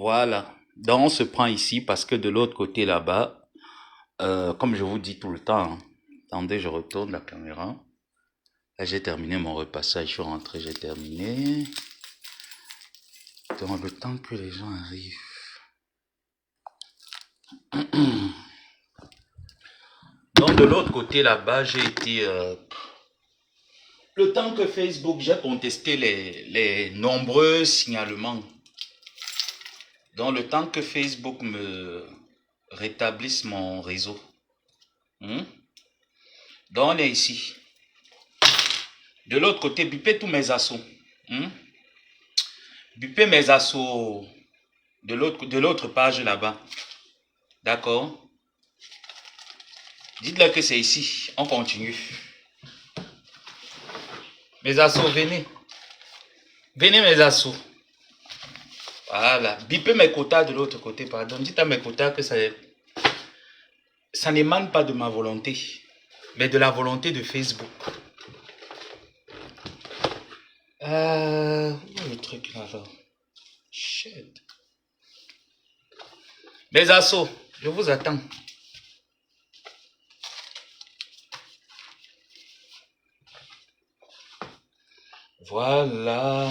Voilà. Donc, on se prend ici parce que de l'autre côté là-bas, comme je vous dis tout le temps, hein, attendez, je retourne la caméra. Là, j'ai terminé mon repassage, je suis rentré, j'ai terminé. Donc, le temps que les gens arrivent. Donc, de l'autre côté là-bas, j'ai été... le temps que Facebook, j'ai contesté les nombreux signalements. Donc, le temps que Facebook me rétablisse mon réseau. Donc, on est ici. De l'autre côté, bipez tous mes assauts. Bipez mes assauts de l'autre page là-bas. D'accord? Dites-leur que c'est ici. On continue. Mes assauts, venez. Venez, mes assauts. Voilà. Bipez mes quotas de l'autre côté, pardon. Dites à mes quotas que ça n'émane pas de ma volonté, mais de la volonté de Facebook. Où est le truc là? Shit. Mes assauts, je vous attends. Voilà.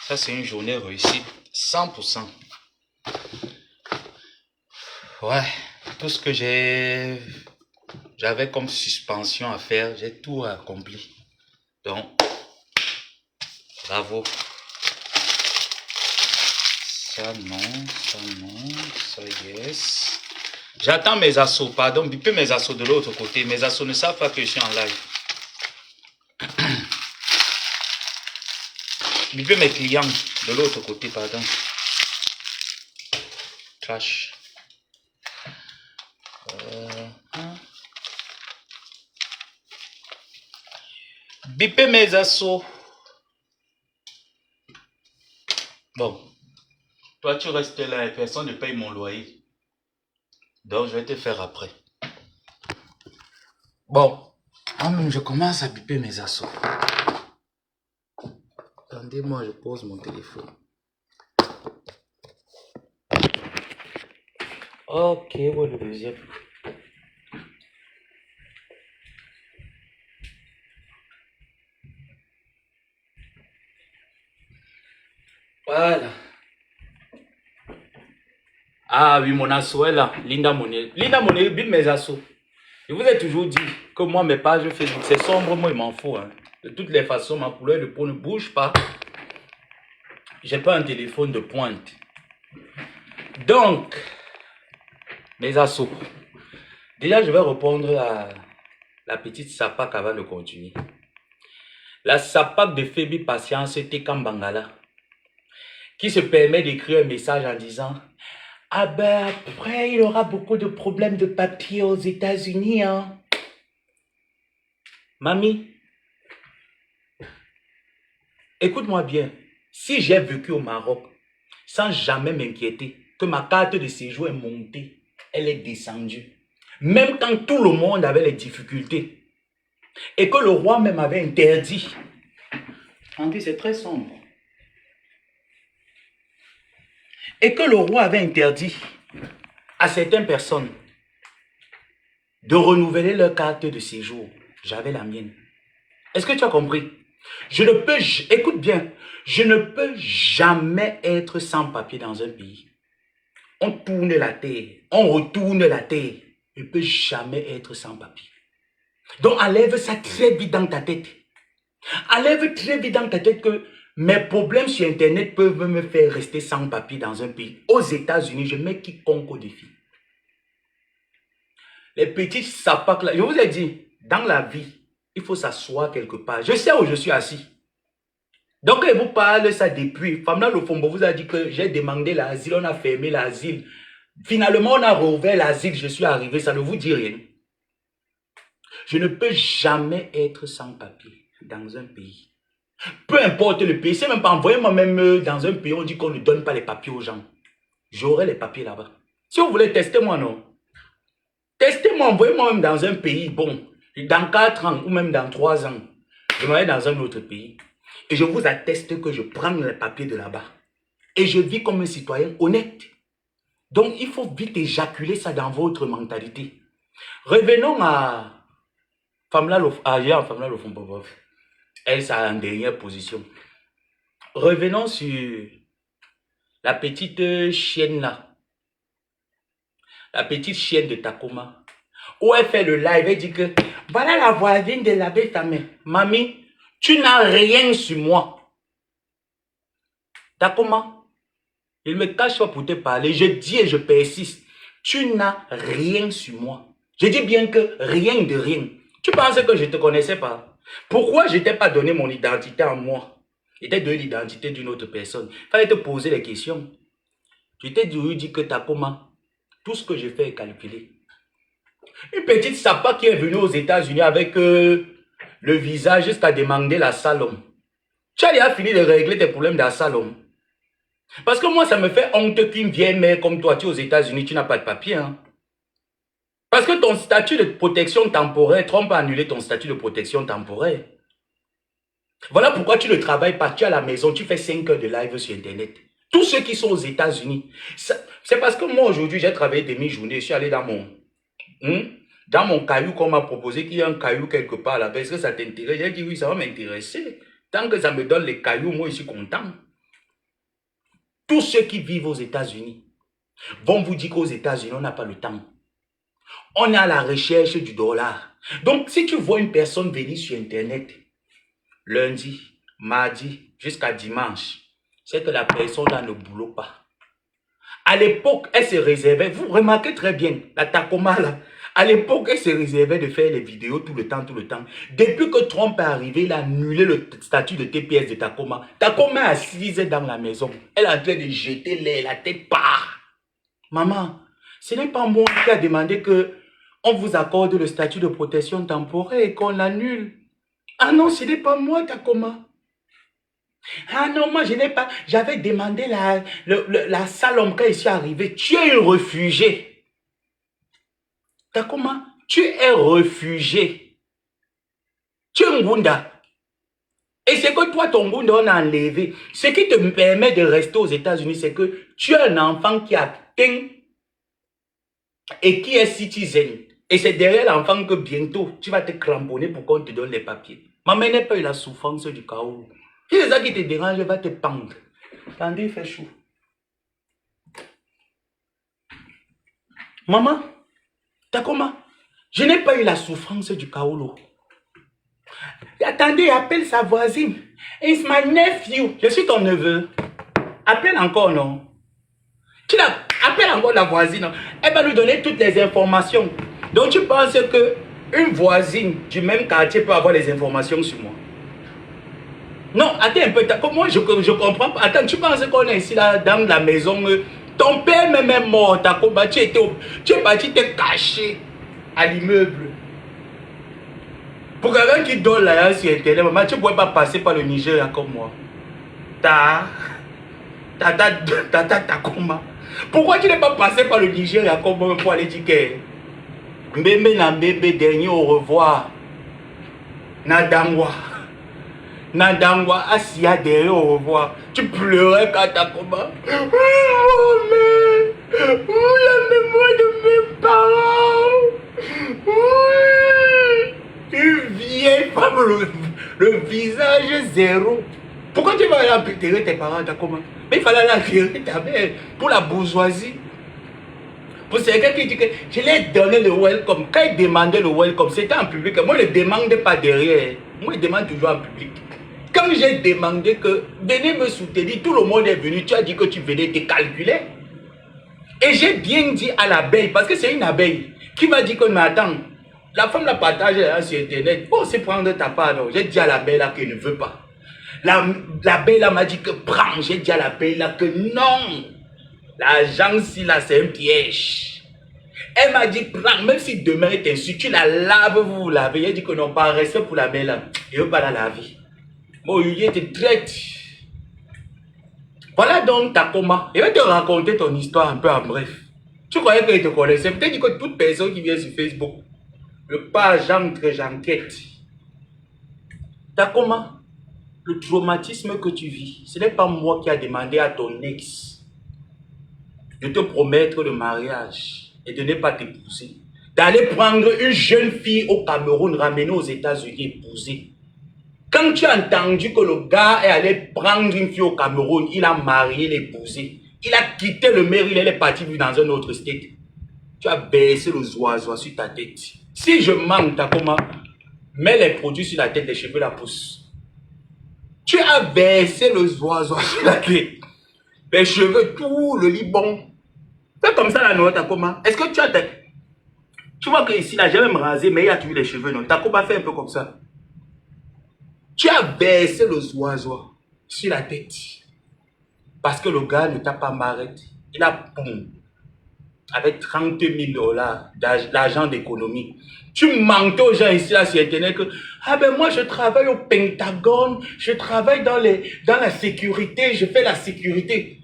Ça, c'est une journée réussie 100%. Ouais, tout ce que j'avais comme suspension à faire, j'ai tout accompli. Donc, bravo. Ça non, ça yes. J'attends mes assauts, pardon, bipez mes assauts de l'autre côté. Mes assauts ne savent pas que je suis en live. Bipez mes clients de l'autre côté, pardon. Trash. Bipez mes assauts. Bon. Toi, tu restes là et personne ne paye mon loyer. Donc, je vais te faire après. Bon. Je commence à biper mes assauts. Attendez-moi, je pose mon téléphone. Ok, voilà le deuxième. Voilà. Ah oui, mon assaut est là. Linda Monet. Linda Monet, bip mes assauts. Je vous ai toujours dit que moi, mes pages Facebook, c'est sombre, moi, il m'en faut. Hein. De toutes les façons, ma couleur de peau ne bouge pas. J'ai pas un téléphone de pointe. Donc, mes assauts. Déjà, je vais répondre à la petite sapac avant de continuer. La sapac de Fébi Patience Tekambangala, qui se permet d'écrire un message en disant: ah ben après, il aura beaucoup de problèmes de papier aux États-Unis, hein. Mamie, écoute-moi bien. Si j'ai vécu au Maroc sans jamais m'inquiéter que ma carte de séjour est montée, elle est descendue, même quand tout le monde avait les difficultés, et que le roi même avait interdit. C'est très sombre. Et que le roi avait interdit à certaines personnes de renouveler leur carte de séjour. J'avais la mienne. Est-ce que tu as compris? Je ne peux, écoute bien, je ne peux jamais être sans papier dans un pays. On tourne la terre, on retourne la terre. Je ne peux jamais être sans papier. Donc enlève ça très vite dans ta tête. Enlève très vite dans ta tête que mes problèmes sur Internet peuvent me faire rester sans papier dans un pays. Aux États-Unis, je mets quiconque au défi. Les petites sapacs là, je vous ai dit, dans la vie, il faut s'asseoir quelque part. Je sais où je suis assis. Donc, je vous parle ça depuis. Famna Lofombo vous a dit que j'ai demandé l'asile, on a fermé l'asile. Finalement, on a rouvert l'asile, je suis arrivé, ça ne vous dit rien. Je ne peux jamais être sans papier dans un pays. Peu importe le pays, c'est même pas envoyez-moi même dans un pays, on dit qu'on ne donne pas les papiers aux gens. J'aurai les papiers là-bas. Si vous voulez tester moi, non. Testez-moi, envoyez-moi même dans un pays, bon, dans 4 ans ou même dans 3 ans. Je m'en vais dans un autre pays. Et je vous atteste que je prends les papiers de là-bas. Et je vis comme un citoyen honnête. Donc, il faut vite éjaculer ça dans votre mentalité. Revenons à Famla Lofon. Elle, ça en dernière position. Revenons sur la petite chienne là. La petite chienne de Takoma. Où elle fait le live, elle dit que voilà la voisine de l'abbé Tamé. Mamie, tu n'as rien sur moi. Takoma. Il me cache pas pour te parler. Je dis et je persiste. Tu n'as rien sur moi. Je dis bien que rien de rien. Tu pensais que je ne te connaissais pas? Pourquoi je ne t'ai pas donné mon identité à moi? Je t'ai donné l'identité d'une autre personne. Il fallait te poser les questions. Tu t'es dit que Takoma, tout ce que je fais est calculé. Une petite sapa qui est venue aux États-Unis avec le visage jusqu'à demander la salon. Tu as déjà fini de régler tes problèmes dans la salon. Parce que moi, ça me fait honte qu'une vieille mère comme toi, tu es aux États-Unis, tu n'as pas de papier. Hein? Parce que ton statut de protection temporaire, Trump a annulé ton statut de protection temporaire. Voilà pourquoi tu ne travailles pas, tu es à la maison, tu fais 5 heures de live sur Internet. Tous ceux qui sont aux États-Unis, c'est parce que moi aujourd'hui, j'ai travaillé demi-journée, je suis allé dans mon caillou qu'on m'a proposé, qu'il y a un caillou quelque part là-bas. Est-ce que ça t'intéresse? J'ai dit oui, ça va m'intéresser. Tant que ça me donne les cailloux, moi je suis content. Tous ceux qui vivent aux États-Unis vont vous dire qu'aux États-Unis, on n'a pas le temps. On est à la recherche du dollar. Donc, si tu vois une personne venir sur Internet, lundi, mardi, jusqu'à dimanche, c'est que la personne là ne boulot pas. À l'époque, elle se réservait, vous remarquez très bien, la Takoma là, à l'époque, elle se réservait de faire les vidéos tout le temps. Depuis que Trump est arrivé, il a annulé le statut de TPS de Takoma. Takoma est assise dans la maison. Elle est en train de jeter l'air, la tête part. Maman, ce n'est pas moi qui a demandé que on vous accorde le statut de protection temporaire et qu'on l'annule. Ah non, ce n'est pas moi, Takoma. Ah non, moi je n'ai pas, j'avais demandé la salon quand je suis arrivé. Tu es un réfugié. Takoma, tu es réfugié. Tu es un Ngunda. Et c'est que toi, ton Ngunda, on a enlevé. Ce qui te permet de rester aux États-Unis, c'est que tu es un enfant qui a atteint et qui est citizen. Et c'est derrière l'enfant que bientôt, tu vas te cramponner pour qu'on te donne les papiers. Maman n'a pas eu la souffrance du chaos. Si c'est ça qui te dérange, va te pendre. Attendez, il fait chaud. Maman, Takoma, je n'ai pas eu la souffrance du Kaolo. Attendez, appelle sa voisine. It's my nephew. Je suis ton neveu. Appelle encore, non? Appelle encore la voisine. Elle va lui donner toutes les informations. Donc tu penses que une voisine du même quartier peut avoir les informations sur moi? Non, attends un peu. Moi, je comprends pas. Attends, tu penses qu'on est ici là, dans la maison? Ton père même est mort. Tu es parti te cacher à l'immeuble. Pour quelqu'un qui donne là sur Internet, maman, tu ne pourrais pas passer par le Nigeria comme moi. Takoma. Pourquoi tu n'es pas passé par le Nigeria comme moi pour aller dire que Mbembe na Mbembe, dernier au revoir. Nadangwa, Asia, derrière au revoir. Tu pleurais quand Takoma. Oh, mais la mémoire de mes parents. Oui. Une vieille femme, le visage zéro. Pourquoi tu vas aller enterrer tes parents, Takoma? Mais il fallait aller enterrer ta mère pour la bourgeoisie. Pour quelqu'un qui dit que je l'ai donné le welcome. Quand il demandait le welcome, c'était en public. Moi, je ne demande pas derrière. Moi, je demande toujours en public. Quand j'ai demandé que venez me soutenir, tout le monde est venu. Tu as dit que tu venais te calculer. Et j'ai bien dit à l'abeille, parce que c'est une abeille, qui va dire que, mais attends, la femme la partage sur Internet. Bon, c'est prendre ta part. J'ai dit à l'abeille là qu'elle ne veut pas. L'abeille là m'a dit que prends. J'ai dit à l'abeille là que non. L'agence là, c'est un piège. Elle m'a dit prends. Même si demain elle t'insulte, tu la laves, vous lavez. Elle dit que non, pas rester pour l'abeille là. Je ne veux pas la laver. Bon, il te traite. Voilà donc Takoma. Je vais te raconter ton histoire un peu en bref. Tu croyais qu'il te connaissait. Peut-être que toute personne qui vient sur Facebook, le page entre, j'enquête. T'as comment? Le traumatisme que tu vis, ce n'est pas moi qui a demandé à ton ex de te promettre le mariage et de ne pas t'épouser. D'aller prendre une jeune fille au Cameroun, ramener aux États-Unis, épouser. Quand tu as entendu que le gars est allé prendre une fille au Cameroun, il a marié, l'épousé. Il a quitté le maire, il est parti vivre dans un autre state. Tu as baissé le zoiseau sur ta tête. Si je manque, t'as comment? Mets les produits sur la tête, les cheveux la poussent. Tu as baissé le zoiseau sur la tête. Les cheveux, tout le Liban. Fais comme ça la noix, t'as comment? Est-ce que tu as... Tu vois que ici, là, j'ai même rasé, mais il y a toujours les cheveux, non? T'as comment fait un peu comme ça? Tu as baissé le zoiseau sur la tête. Parce que le gars ne t'a pas marré. Il a boum, avec 30 000 $ d'argent d'économie. Tu mentais aux gens ici là sur Internet que ah ben moi je travaille au Pentagone, je travaille dans la sécurité, je fais la sécurité.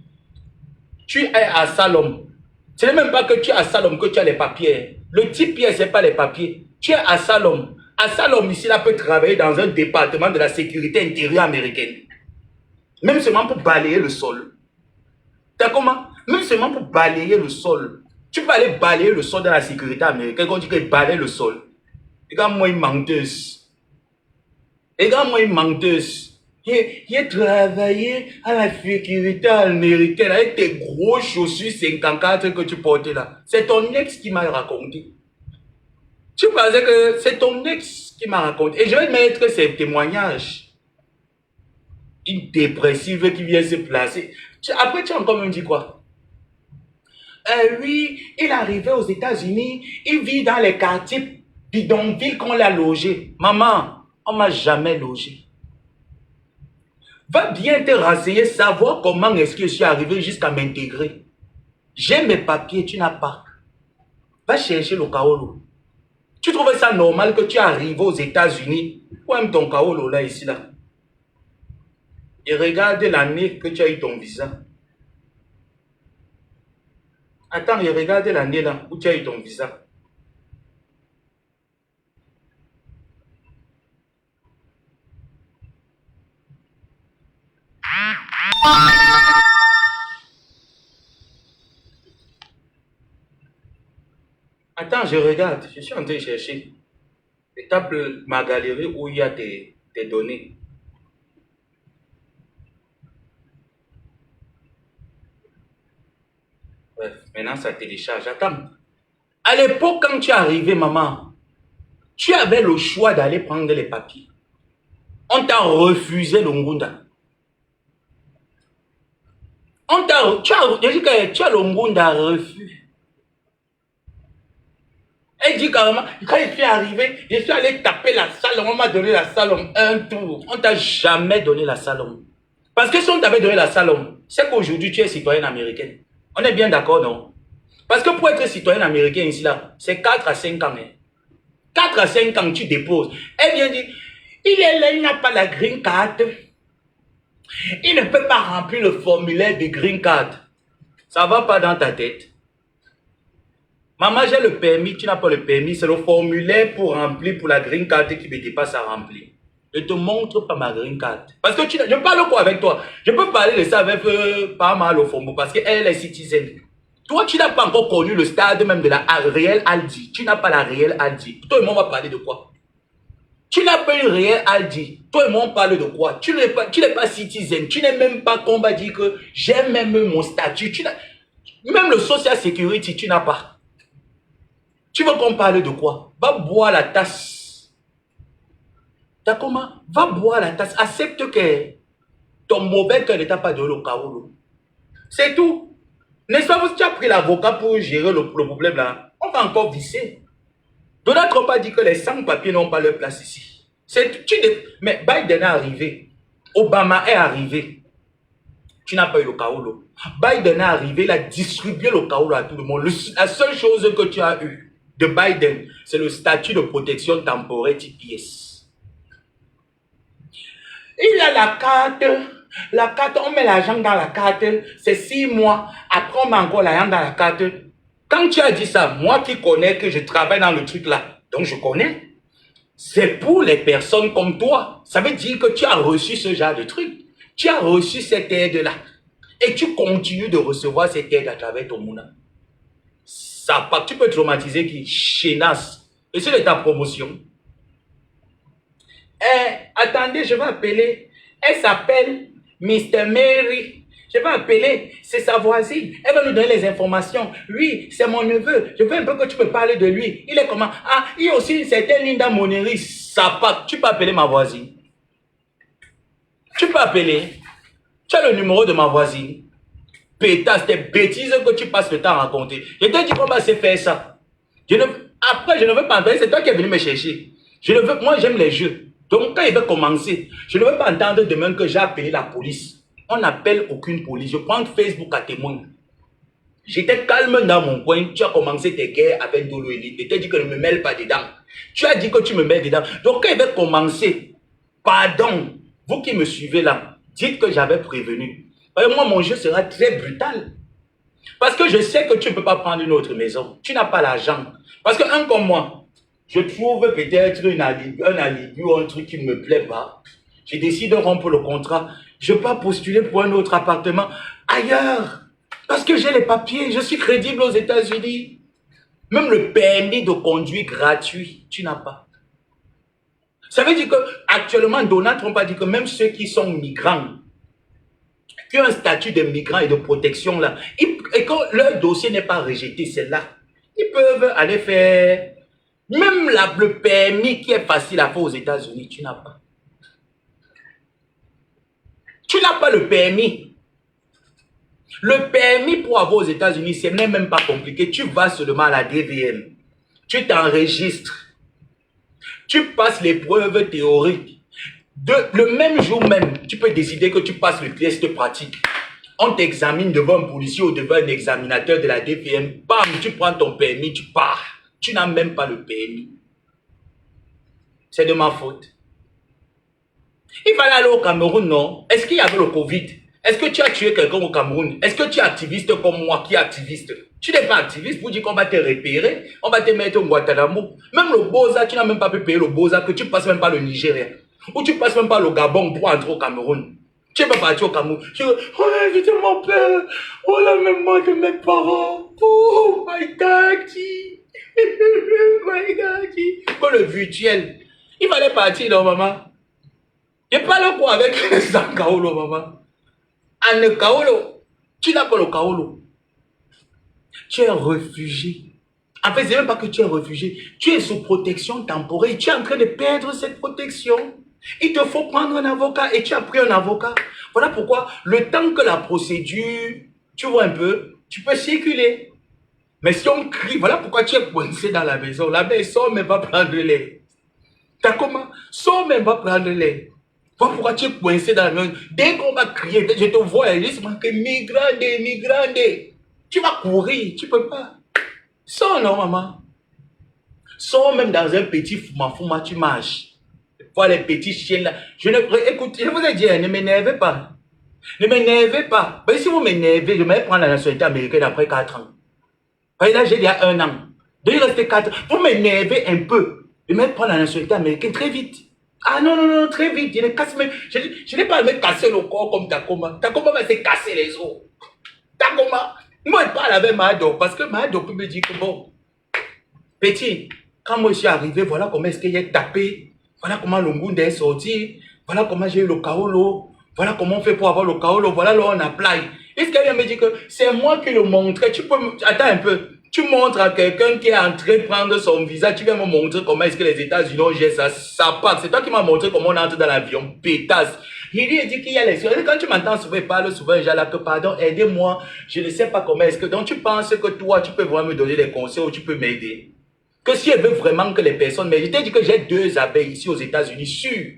Tu es à Salom. Ce n'est même pas que tu es à Salom que tu as les papiers. Le type ce n'est pas les papiers. Tu es à Salom. À Salom ici là peut travailler dans un département de la sécurité intérieure américaine. Même seulement pour balayer le sol. T'as comment? Même seulement pour balayer le sol. Tu peux aller balayer le sol dans la sécurité américaine. Quand on dit qu'il balaye le sol. Regarde-moi une menteuse. Regarde-moi une menteuse. J'ai travaillé à la sécurité américaine avec tes gros chaussures 54 que tu portais là. C'est ton ex qui m'a raconté. Tu pensais que c'est ton ex qui m'a raconté. Et je vais mettre ces témoignages. Une dépressive qui vient se placer. Après, tu as encore me dit quoi? Oui, il est arrivé aux États-Unis, il vit dans les quartiers bidonvilles qu'on l'a logé. Maman, on ne m'a jamais logé. Va bien te renseigner, savoir comment est-ce que je suis arrivé jusqu'à m'intégrer. J'ai mes papiers, tu n'as pas. Va chercher le kaolo. Tu trouves ça normal que tu arrives aux États-Unis? Où est ton kaolo là, ici, là? Et regarde l'année que tu as eu ton visa. Attends, et regarde l'année là où tu as eu ton visa. Attends, je regarde. Je suis en train de chercher. Tape ma galerie où il y a tes données. Bref, maintenant ça télécharge. Attends. À l'époque, quand tu es arrivé, maman, tu avais le choix d'aller prendre les papiers. On t'a refusé le Ngunda. Tu as le Ngunda refus. Elle dit carrément, quand je suis arrivé, je suis allé taper la salle, on m'a donné la salle un tour. On t'a jamais donné la salle. Parce que si on t'avait donné la salle, c'est qu'aujourd'hui tu es citoyenne américaine. On est bien d'accord, non? Parce que pour être citoyenne américaine ici, là, c'est 4 à 5 ans. 4 à 5 ans, tu déposes. Elle vient dire, il est là, il n'a pas la green card. Il ne peut pas remplir le formulaire de green card. Ça ne va pas dans ta tête. Maman, j'ai le permis, tu n'as pas le permis. C'est le formulaire pour remplir pour la green card qui me dépasse à remplir. Je ne te montre pas ma green card. Parce que je parle quoi avec toi? Je peux parler de ça avec pas mal au fond parce qu'elle est citizen. Toi, tu n'as pas encore connu le stade même de la réelle Aldi. Tu n'as pas la réelle Aldi. Toi et moi, on va parler de quoi? Tu n'as pas une réelle Aldi. Toi et moi, on parle de quoi? Tu n'es pas citizen. Tu n'es même pas qu'on va dire que j'ai même mon statut. Même le social security, tu n'as pas. Tu veux qu'on parle de quoi? Va boire la tasse. T'as comment? Va boire la tasse. Accepte que ton mauvais cœur ne t'a pas donné le kaolo. C'est tout. N'est-ce pas que tu as pris l'avocat pour gérer le problème là? On va encore visser. Donald Trump a dit que les sans-papiers n'ont pas leur place ici. Mais Biden est arrivé. Obama est arrivé. Tu n'as pas eu le kaolo. Biden est arrivé, il a distribué le kaolo à tout le monde. La seule chose que tu as eu de Biden, c'est le statut de protection temporaire TPS. Il a la carte. La carte, on met l'argent dans la carte. C'est 6 mois. Après, on met encore l'argent dans la carte. Quand tu as dit ça, moi qui connais que je travaille dans le truc là, donc je connais. C'est pour les personnes comme toi. Ça veut dire que tu as reçu ce genre de truc. Tu as reçu cette aide-là. Et tu continues de recevoir cette aide à travers ton mouna. Ça, tu peux traumatiser qui? Chénasse. Et c'est de ta promotion. Attendez, je vais appeler. Elle s'appelle Mr. Mary. Je vais appeler, c'est sa voisine. Elle va nous donner les informations. Oui, c'est mon neveu. Je veux un peu que tu me parles de lui. Il est comment? Ah, il y a aussi une certaine Linda Moneri. Ça part. Tu peux appeler ma voisine. Tu peux appeler. Tu as le numéro de ma voisine. Pétasse, tes bêtises que tu passes le temps à raconter. Je te dis qu'on va se faire ça. Après, je ne veux pas entendre. C'est toi qui es venu me chercher. Moi, j'aime les jeux. Donc, quand il va commencer, je ne veux pas entendre demain que j'ai appelé la police. On n'appelle aucune police. Je prends Facebook à témoin. J'étais calme dans mon coin. Tu as commencé tes guerres avec Dolo Elite. Je t'ai dit que ne me mêle pas dedans. Tu as dit que tu me mets dedans. Donc, quand il va commencer, pardon, vous qui me suivez là, dites que j'avais prévenu. Moi, mon jeu sera très brutal. Parce que je sais que tu ne peux pas prendre une autre maison. Tu n'as pas l'argent. Parce qu'un comme moi, je trouve peut-être un alibi ou un truc qui ne me plaît pas. Je décide de rompre le contrat. Je ne peux pas postuler pour un autre appartement ailleurs. Parce que j'ai les papiers. Je suis crédible aux États-Unis. Même le permis de conduire gratuit, tu n'as pas. Ça veut dire qu'actuellement, Donald Trump a dit que même ceux qui sont migrants, qui ont un statut de migrant et de protection là, et quand leur dossier n'est pas rejeté, c'est là, ils peuvent aller faire, même le permis qui est facile à faire aux États-Unis, tu n'as pas. Tu n'as pas le permis. Le permis pour avoir aux États-Unis, ce n'est même pas compliqué. Tu vas seulement à la DVM. Tu t'enregistres. Tu passes l'épreuve théorique. Le même jour même, tu peux décider que tu passes le test pratique. On t'examine devant un policier ou devant un examinateur de la DVM. Bam, tu prends ton permis, tu pars. Tu n'as même pas le permis. C'est de ma faute. Il fallait aller au Cameroun, non? Est-ce qu'il y avait le Covid? Est-ce que tu as tué quelqu'un au Cameroun? Est-ce que tu es activiste comme moi qui est activiste? Tu n'es pas activiste pour dire qu'on va te repérer, on va te mettre au Guantanamo. Même le Boza, tu n'as même pas pu payer le Boza, que tu passes même pas le Nigeria. Ou tu passes même pas le Gabon pour entrer au Cameroun. Tu n'es pas parti au Cameroun. Tu dis, oh, invitez mon père. Oh, la mémoire de mes parents. Oh, my daddy. My daddy. Comme le virtuel. Il fallait partir, non, maman? Je parle quoi avec San Kaolo, maman? Anne Kaolo. Tu n'as pas le Kaolo. Tu es réfugié. En fait, ce n'est même pas que tu es réfugié. Tu es sous protection temporaire. Tu es en train de perdre cette protection. Il te faut prendre un avocat et tu as pris un avocat. Voilà pourquoi le temps que la procédure, tu vois un peu, tu peux circuler. Mais si on crie, voilà pourquoi tu es coincé dans la maison. La maison même va prendre l'air. T'as comment? Sors même va prendre l'air. Voilà pourquoi tu es coincé dans la maison. Dès qu'on va crier, je te vois, il se marque migrande, migrande. Tu vas courir, tu ne peux pas. Sors non, maman. Sors même dans un petit fouma, tu marches. Voilà les petits chiens là. Écoute, je vous ai dit, ne m'énervez pas. Ne m'énervez pas. Mais si vous m'énervez, je vais prendre la nationalité américaine après 4 ans. Là, j'ai déjà 1 an. Donc, il restait 4 ans. Vous m'énervez un peu. Je vais prendre la nationalité américaine très vite. Ah non, non, non, très vite. Je n'ai pas à me casser le corps comme Takoma. Takoma va se casser les os. Takoma. Moi, je parle avec Mahado parce que Mahado peut me dire que bon, petit, quand moi je suis arrivé, voilà comment est-ce qu'il est tapé. Voilà comment le Ngunda est sorti. Voilà comment j'ai eu le Kaolo. Voilà comment on fait pour avoir le Kaolo. Voilà là on apply. Est-ce qu'elle vient me dire que c'est moi qui le montrais? Tu peux attends un peu. Tu montres à quelqu'un qui est en train de prendre son visa. Tu viens me montrer comment est-ce que les États-Unis ont géré ça. Ça part. C'est toi qui m'as montré comment on entre dans l'avion. Pétasse. Il dit qu'il y a les... Quand tu m'entends souvent, il parle souvent déjà là que pardon, aidez-moi. Je ne sais pas comment est-ce que... Donc tu penses que toi, tu peux vraiment me donner des conseils ou tu peux m'aider? Que si elle veut vraiment que les personnes... Mais je t'ai dit que j'ai 2 abeilles ici aux États-Unis, sûres.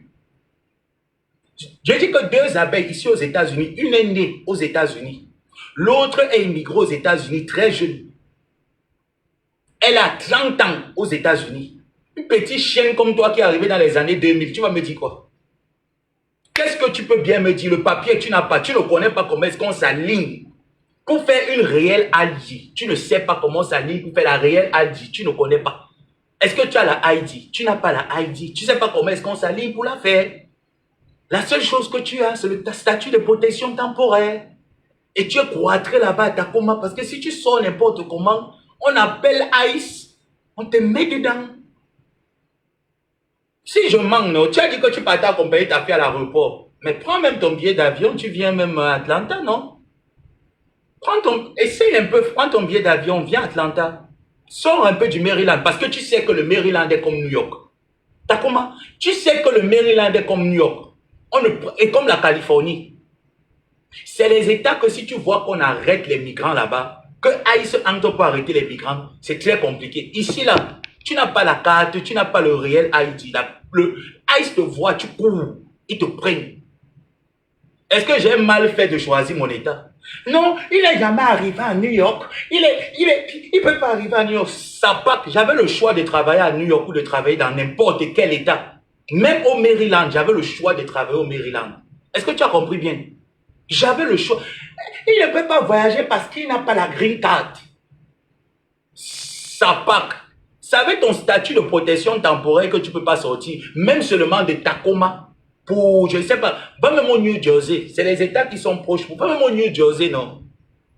J'ai dit que 2 abeilles ici aux États-Unis, une est née aux États-Unis. L'autre est immigrée aux États-Unis, très jeune. Elle a 30 ans aux États-Unis. Une petite chienne comme toi qui est arrivée dans les années 2000, tu vas me dire quoi? Qu'est-ce que tu peux bien me dire? Le papier, tu n'as pas, tu ne connais pas comment est-ce qu'on s'aligne. Pour faire une réelle ID, tu ne sais pas comment ça ligne pour faire la réelle ID, tu ne connais pas. Est-ce que tu as la ID? Tu n'as pas la ID. Tu ne sais pas comment est-ce qu'on s'aligne pour la faire. La seule chose que tu as, c'est le statut de protection temporaire. Et tu es cloîtré là-bas à Tacoma parce que si tu sors n'importe comment, on appelle ICE, on te met dedans. Si je manque, non, tu as dit que tu partais accompagner ta fille à l'aéroport. Mais prends même ton billet d'avion, tu viens même à Atlanta, non? Essaye un peu, prends ton billet d'avion, viens à Atlanta. Sors un peu du Maryland, parce que tu sais que le Maryland est comme New York. T'as comment? Tu sais que le Maryland est comme New York. Et comme la Californie. C'est les États que si tu vois qu'on arrête les migrants là-bas, que ICE entre pour arrêter les migrants, c'est très compliqué. Ici, là, tu n'as pas la carte, tu n'as pas le réel ID. Le ICE te voit, tu cours, ils te prennent. Est-ce que j'ai mal fait de choisir mon État? Non, il n'est jamais arrivé à New York. Il peut pas arriver à New York. J'avais le choix de travailler à New York ou de travailler dans n'importe quel État. Même au Maryland, j'avais le choix de travailler au Maryland. Est-ce que tu as compris bien? J'avais le choix. Il ne peut pas voyager parce qu'il n'a pas la green card. Ça avait ton statut de protection temporaire que tu ne peux pas sortir, même seulement de Tacoma. Pour, je ne sais pas, va même au New Jersey. C'est les États qui sont proches. Va même au New Jersey, non.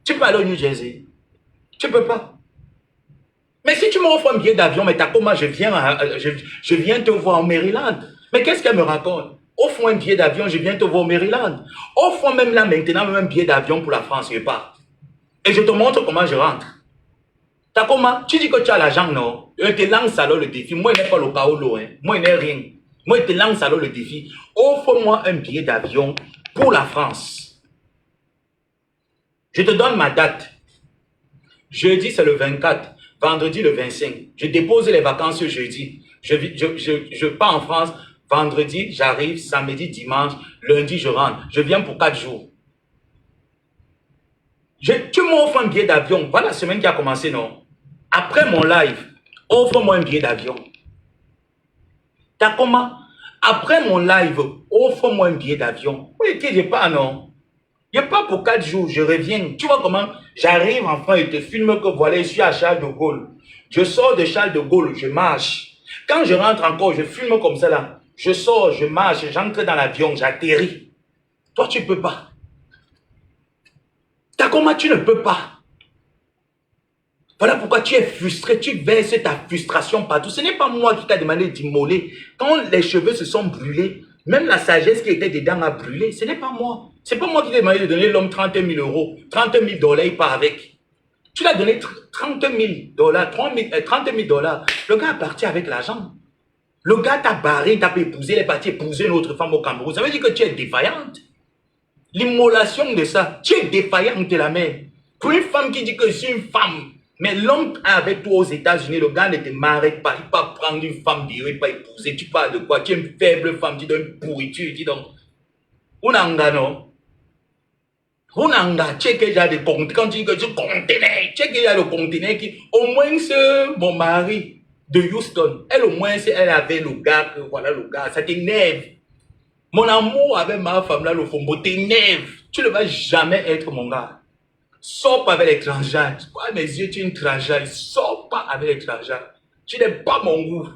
Tu peux aller au New Jersey. Tu ne peux pas. Mais si tu m'offres un billet d'avion, mais Tacoma, je viens te voir en Maryland. Mais qu'est-ce qu'elle me raconte? Offre-moi un billet d'avion, je viens te voir au Maryland. Offre-moi même là maintenant même un billet d'avion pour la France, je pars. Et je te montre comment je rentre. Tacoma, tu dis que tu as l'argent, non? Je te lance alors le défi. Moi, il n'est pas le Paolo, hein. Moi, il n'est rien. Moi, je te lance alors le défi. Offre-moi un billet d'avion pour la France. Je te donne ma date. Jeudi, c'est le 24. Vendredi, le 25. Je dépose les vacances jeudi. Je pars en France. Vendredi, j'arrive. Samedi, dimanche. Lundi, je rentre. Je viens pour 4 jours. Tu m'offres un billet d'avion. Voilà la semaine qui a commencé, non? Après mon live, offre-moi un billet d'avion. T'as comment? Après mon live, offre-moi un billet d'avion. Oui, je pas, non? Je pars pour 4 jours, je reviens. Tu vois comment? J'arrive en France et te filme que voilà, je suis à Charles de Gaulle. Je sors de Charles de Gaulle, je marche. Quand je rentre encore, je filme comme ça là. Je sors, je marche, j'entre dans l'avion, j'atterris. Toi, tu peux pas. T'as comment? Tu ne peux pas. Voilà pourquoi tu es frustré, tu verses ta frustration partout. Ce n'est pas moi qui t'a demandé d'immoler. Quand les cheveux se sont brûlés, même la sagesse qui était dedans a brûlé. Ce n'est pas moi. Ce n'est pas moi qui t'ai demandé de donner l'homme 30 000 euros. 30 000 $, il part avec. Tu l'as donné 30 000 $, 30 000 $. Le gars est parti avec l'argent. Le gars t'a barré, t'a pas épousé, il est parti épouser une autre femme au Cameroun. Ça veut dire que tu es défaillante. L'immolation de ça, tu es défaillante la mère. Pour une femme qui dit que je suis une femme, mais l'homme avec toi aux États-Unis, le gars ne te m'arrête pas. Il peut pas prendre une femme, il ne pas épouser. Tu parles de quoi? Tu es une faible femme, tu donnes une pourriture. Dis donc. Unanga, non? Unanga, tu sais qu'il y a des conteneurs. Quand tu dis que tu contenais, tu sais qu'il y a le conteneur qui. Au moins, c'est mon mari de Houston. Elle, au moins, elle avait le gars, que voilà le gars. Ça t'énerve. Mon amour avec ma femme là, le fombo, t'énerve. Tu ne vas jamais être mon gars. Sors pas avec l'étranger. Quoi, mes yeux, tu es une étrangère. Sors pas avec l'étranger. Tu n'es pas mon goût.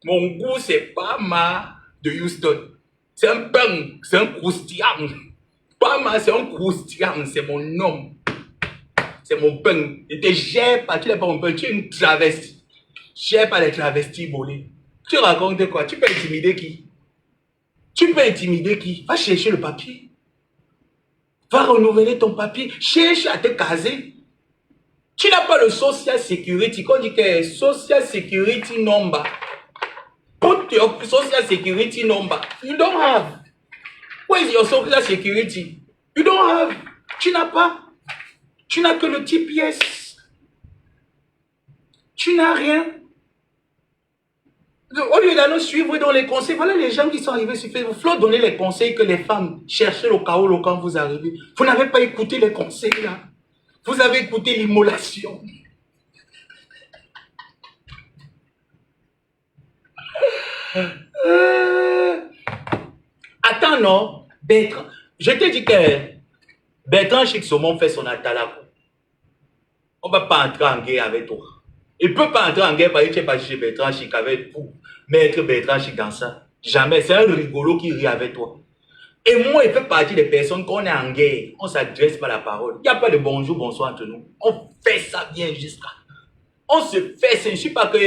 Mon goût, c'est pas ma de Houston. C'est un pain, c'est un croustillant. Pas ma, c'est un croustillant, c'est mon nom. C'est mon pain. Et te gère pas, tu n'es pas mon pain, tu es une travestie. Gère pas les travestis volés. Tu racontes quoi? Tu peux intimider qui? Tu peux intimider qui? Va chercher le papier. Va renouveler ton papier. Cherche à te caser. Tu n'as pas le Social Security. Quand on dit que Social Security number. Put your Social Security number. You don't have. Where is your Social Security? You don't have. Tu n'as pas. Tu n'as que le TPS. Tu n'as rien. Au lieu d'aller suivre dans les conseils, voilà les gens qui sont arrivés sur Facebook. Il faut donner les conseils que les femmes cherchaient au cas où quand vous arrivez. Vous n'avez pas écouté les conseils là. Vous avez écouté l'immolation. Attends, non, d'être. Je te dis que Bertrand Chic Somon fait son atalakou. On ne va pas entrer en guerre avec toi. Il ne peut pas entrer en guerre parce que tu n'es pas chez Bertrand Chic avec vous. Mettre Bertrand Chic dans ça. Jamais. C'est un rigolo qui rit avec toi. Et moi, il fait partie des personnes qu'on est en guerre. On ne s'adresse pas la parole. Il n'y a pas de bonjour, bonsoir entre nous. On fait ça bien jusqu'à. On se fait. Je ne suis pas que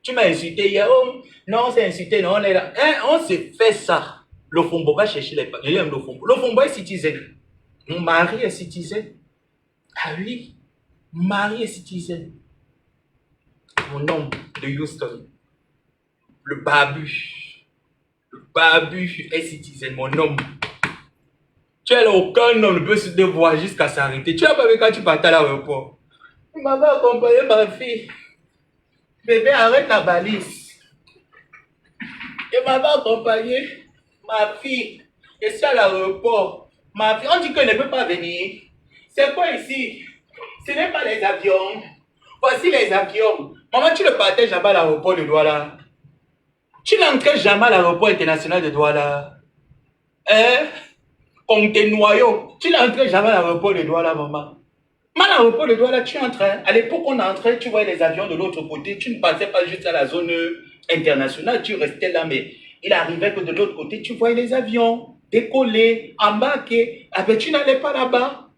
tu m'as insulté hier. Oh, non, c'est insulté. Non, on est là. Hein, on se fait ça. Le Fombo va chercher les. Je l'aime le Fombo. Le Fombo est citizen. Mon mari est citizen. Ah oui. Mon mari est citizen. Mon homme de Houston. Le Babu. Le Babu est citizen, mon homme. Tu es là, aucun homme ne peut se devoir jusqu'à s'arrêter. Tu as pas vu quand tu partais à l'aéroport. Il m'avait accompagné ma fille. Bébé, arrête la balise. Il m'avait accompagné ma fille. Je suis à l'aéroport. Ma fille, on dit qu'elle ne peut pas venir. C'est quoi ici? Ce n'est pas les avions. Voici les avions. Maman, tu ne partais jamais à l'aéroport de Douala. Tu n'entrais jamais à l'aéroport international de Douala. Hein? Comté Noyau. Tu n'entrais jamais à l'aéroport de Douala, maman. Mais à l'aéroport de Douala, tu entrais. À l'époque, on entrait, tu voyais les avions de l'autre côté. Tu ne passais pas juste à la zone internationale. Tu restais là, mais il arrivait que de l'autre côté, tu voyais les avions décoller, embarquer. Ah ben, tu n'allais pas là-bas.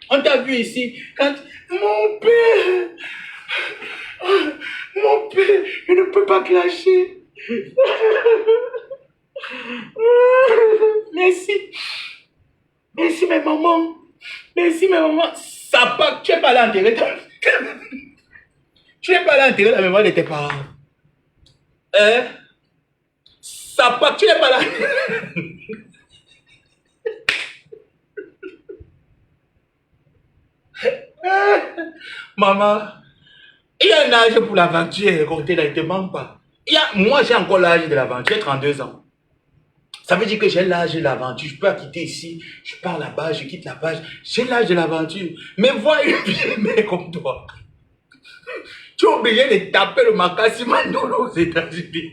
On t'a vu ici. Quand mon père, je ne peux pas clasher. Merci. Merci, mes mamans. Merci, mes mamans. Ça part. Tu n'es pas allé enterrer. Tu n'es pas allé enterrer la mémoire de tes parents. Hein? Ça part. Tu n'es pas là. Maman, il y a un âge pour l'aventure, compter là, il ne te manque pas. Moi, j'ai encore l'âge de l'aventure, 32 ans. Ça veut dire que j'ai l'âge de l'aventure. Je peux pas quitter ici, je pars là-bas, je quitte là-bas. J'ai l'âge de l'aventure. Mais vois une vieille mère comme toi. Tu es obligé de taper le Makassi Mandolo aux États-Unis.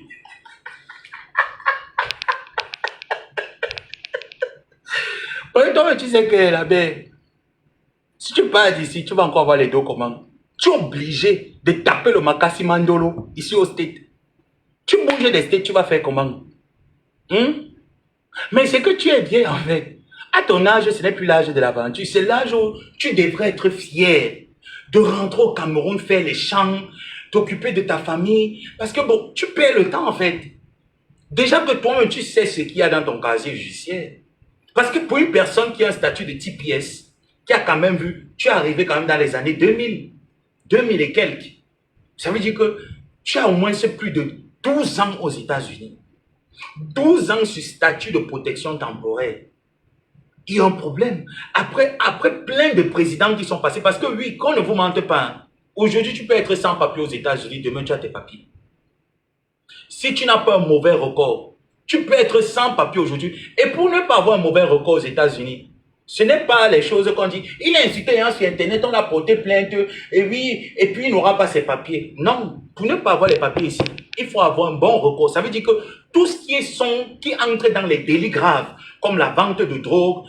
Toi, tu sais que là-bas, si tu pars d'ici, tu vas encore avoir les dos commandes. Tu es obligé de taper le Makassi Mandolo ici au State. Tu bouges des States, tu vas faire comment? Mais c'est que tu es bien en fait. À ton âge, ce n'est plus l'âge de l'aventure. C'est l'âge où tu devrais être fier de rentrer au Cameroun, faire les champs, t'occuper de ta famille. Parce que bon, tu perds le temps en fait. Déjà que toi-même, tu sais ce qu'il y a dans ton casier judiciaire. Parce que pour une personne qui a un statut de TPS, qui a quand même vu, tu es arrivé quand même dans les années 2000, 2000 et quelques. Ça veut dire que tu as au moins plus de 12 ans aux États-Unis. 12 ans sur statut de protection temporaire. Il y a un problème. Après plein de présidents qui sont passés, parce que oui, qu'on ne vous mente pas, aujourd'hui tu peux être sans papier aux États-Unis, demain tu as tes papiers. Si tu n'as pas un mauvais record, tu peux être sans papier aujourd'hui. Et pour ne pas avoir un mauvais record aux États-Unis, ce n'est pas les choses qu'on dit. Il a insulté sur Internet, on a porté plainte, et oui, et puis il n'aura pas ses papiers. Non, pour ne pas avoir les papiers ici, il faut avoir un bon record. Ça veut dire que tout ce qui entre dans les délits graves, comme la vente de drogue,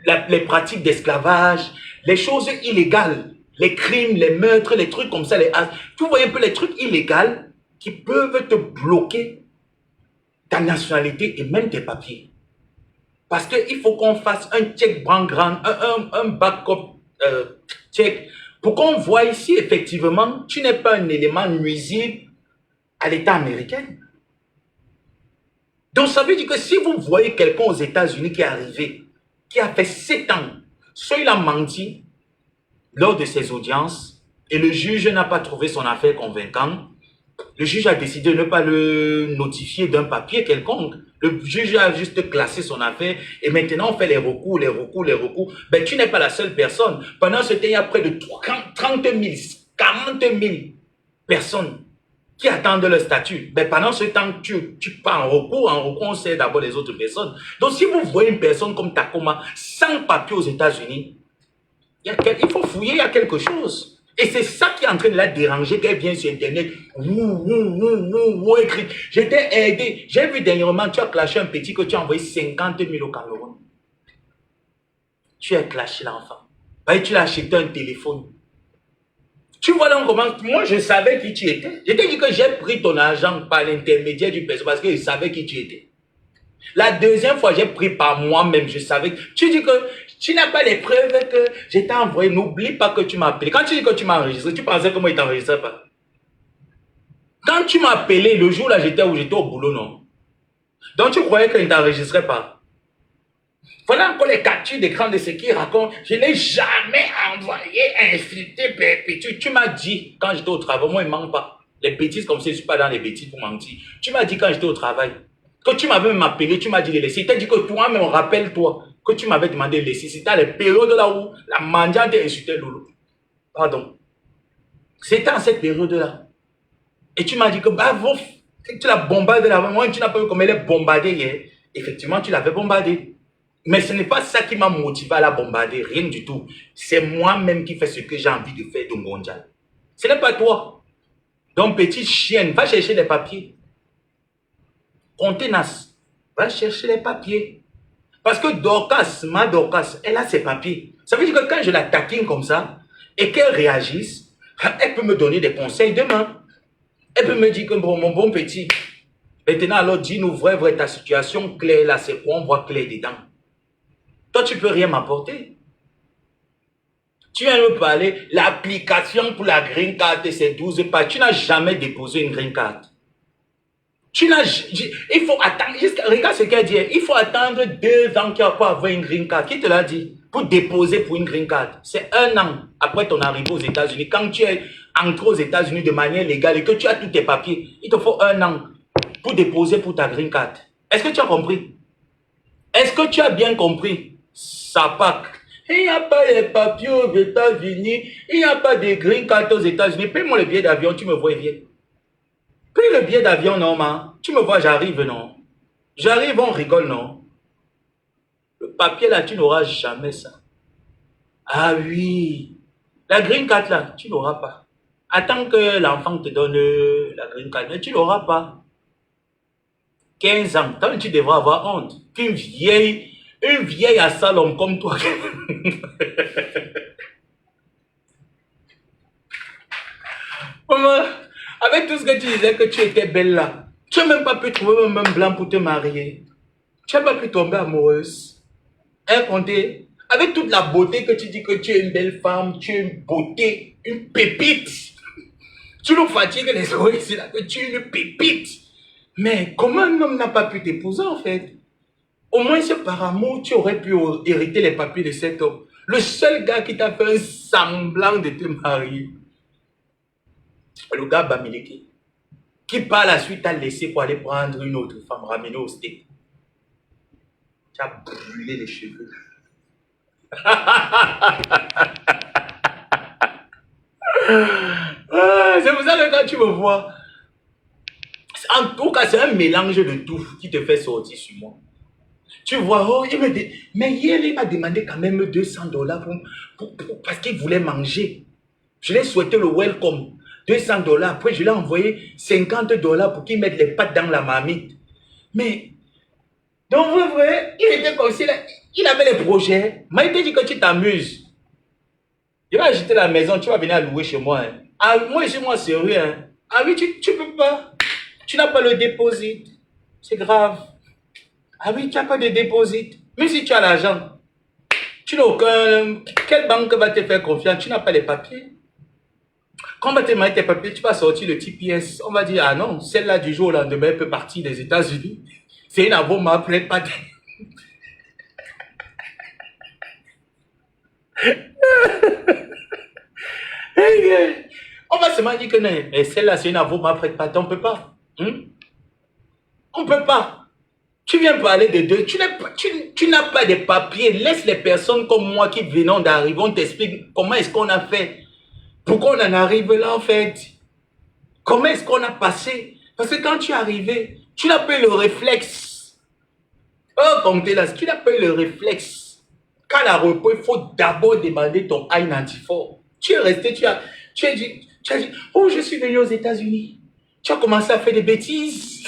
les pratiques d'esclavage, les choses illégales, les crimes, les meurtres, les trucs comme ça, tu vois un peu les trucs illégaux qui peuvent te bloquer ta nationalité et même tes papiers. Parce qu'il faut qu'on fasse un check grand, un backup check pour qu'on voit ici, effectivement, tu n'es pas un élément nuisible à l'État américain. Donc, ça veut dire que si vous voyez quelqu'un aux États-Unis qui est arrivé, qui a fait 7 ans, soit il a menti lors de ses audiences et le juge n'a pas trouvé son affaire convaincante, le juge a décidé de ne pas le notifier d'un papier quelconque. Le juge a juste classé son affaire et maintenant on fait les recours. Ben, tu n'es pas la seule personne. Pendant ce temps, il y a près de 30 000, 40 000 personnes qui attendent le statut. Ben, pendant ce temps, tu pars en recours, on sait d'abord les autres personnes. Donc si vous voyez une personne comme Takoma sans papier aux États-Unis, il faut fouiller, il y a quelque chose. Et c'est ça qui est en train de la déranger, qu'elle vient sur Internet, écrit. J'étais aidé. J'ai vu dernièrement, tu as clashé un petit que tu as envoyé 50 000 au Cameroun. Tu as clashé l'enfant. Bah, tu l'as acheté un téléphone. Tu vois donc comment... Moi, je savais qui tu étais. Je t'ai dit que j'ai pris ton argent par l'intermédiaire du personne parce que je savais qui tu étais. La deuxième fois, j'ai pris par moi-même. Je savais... Tu dis que tu n'as pas les preuves que je t'ai envoyé. N'oublie pas que tu m'as appelé. Quand tu dis que tu m'as enregistré, tu pensais que moi, il ne t'enregistrait pas. Quand tu m'as appelé, le jour là, j'étais au boulot, non? Donc, tu croyais qu'il ne t'enregistrait pas. Voilà encore les captures d'écran de ce qu'il raconte. Je n'ai jamais envoyé insulter perpétuel. Tu m'as dit, quand j'étais au travail, moi, il ne ment pas. Les bêtises comme ça, je ne suis pas dans les bêtises pour mentir. Tu m'as dit quand j'étais au travail, que tu m'avais même appelé, tu m'as dit de laisser. Tu as dit que toi-même, rappelle-toi, que tu m'avais demandé de laisser. C'était à les périodes là où la mendiante insultait Lolo. Pardon. C'était en cette période-là. Et tu m'as dit que, bah, tu l'as bombardé là. Moi, tu n'as pas vu comment elle est bombardée hier. Effectivement, tu l'avais bombardée. Mais ce n'est pas ça qui m'a motivé à la bombarder, rien du tout. C'est moi-même qui fais ce que j'ai envie de faire de mondial. Ce n'est pas toi. Donc, petite chienne, va chercher les papiers. Contenace, va chercher les papiers. Parce que Dorcas, ma Dorcas, elle a ses papiers. Ça veut dire que quand je la taquine comme ça, et qu'elle réagisse, elle peut me donner des conseils demain. Elle peut me dire que bon, mon bon petit, maintenant alors dis-nous vrai ta situation claire là, c'est quoi, on voit clair dedans. Toi, tu ne peux rien m'apporter. Tu viens me parler, l'application pour la green card, c'est 12 pages. Tu n'as jamais déposé une green card. Il faut attendre, regarde ce qu'elle dit, il faut attendre 2 ans pour avoir une green card. Qui te l'a dit? Pour déposer pour une green card. C'est 1 an après ton arrivée aux États-Unis. Quand tu es entré aux États-Unis de manière légale et que tu as tous tes papiers, il te faut 1 an pour déposer pour ta green card. Est-ce que tu as compris? Est-ce que tu as bien compris? Ça pack. Il n'y a pas les papiers aux États-Unis. Il n'y a pas de green card aux États-Unis. Paye-moi le billet d'avion, tu me vois, viens. Paye le billet d'avion, non, man. Tu me vois, j'arrive, non. J'arrive, on rigole, non. Le papier, là, tu n'auras jamais ça. Ah oui. La green card, là, tu n'auras pas. Attends que l'enfant te donne la green card, mais tu n'auras pas. 15 ans, tant que tu devras avoir honte. Qu'une vieille à salon comme toi. Maman, avec tout ce que tu disais que tu étais belle là, tu n'as même pas pu trouver un homme blanc pour te marier. Tu n'as pas pu tomber amoureuse. Hein, Condé? Avec toute la beauté que tu dis que tu es une belle femme, tu es une beauté, une pépite. Tu nous fatigues les oreilles ici là, que tu es une pépite. Mais comment un homme n'a pas pu t'épouser en fait? Au moins, c'est par amour, tu aurais pu hériter les papiers de cet homme. Le seul gars qui t'a fait un semblant de te marier, le gars Bamileke, qui par la suite t'a laissé pour aller prendre une autre femme, ramener au steak. Tu as brûlé les cheveux. C'est pour ça que quand tu me vois, en tout cas, c'est un mélange de tout qui te fait sortir sur moi. Tu vois, oh, mais hier, il m'a demandé quand même $200 parce qu'il voulait manger. Je lui ai souhaité le welcome. $200. Après, je lui ai envoyé $50 pour qu'il mette les pattes dans la marmite. Mais, donc, vrai, il était comme si il avait les projets. Mais il t'a dit que tu t'amuses. Je vais acheter la maison, tu vas venir louer chez moi. Hein. Ah, moi, je suis moi sérieux. Hein. Ah oui, tu peux pas. Tu n'as pas le dépôt. C'est grave. Ah oui, tu n'as pas de dépôt. Même si tu as l'argent, tu n'as aucun... Quelle banque va te faire confiance? Tu n'as pas les papiers. Quand on va te demander tes papiers, tu vas sortir le TPS. On va dire, ah non, celle-là du jour au lendemain peut partir des États-Unis. C'est une avoma, peut-être pas. On va seulement dire que non, celle-là c'est une avoma, prête pas. On ne peut pas. On ne peut pas. Tu viens parler de deux. Tu n'as pas de papiers. Laisse les personnes comme moi qui venons d'arriver. On t'explique comment est-ce qu'on a fait. Pourquoi on en arrive là en fait. Comment est-ce qu'on a passé. Parce que quand tu es arrivé, tu n'as pas eu le réflexe. Oh, comme tu es là, tu n'as pas eu le réflexe. Quand la repos, il faut d'abord demander ton I-94. Tu es resté, tu as dit, oh, je suis venu aux États-Unis. Tu as commencé à faire des bêtises.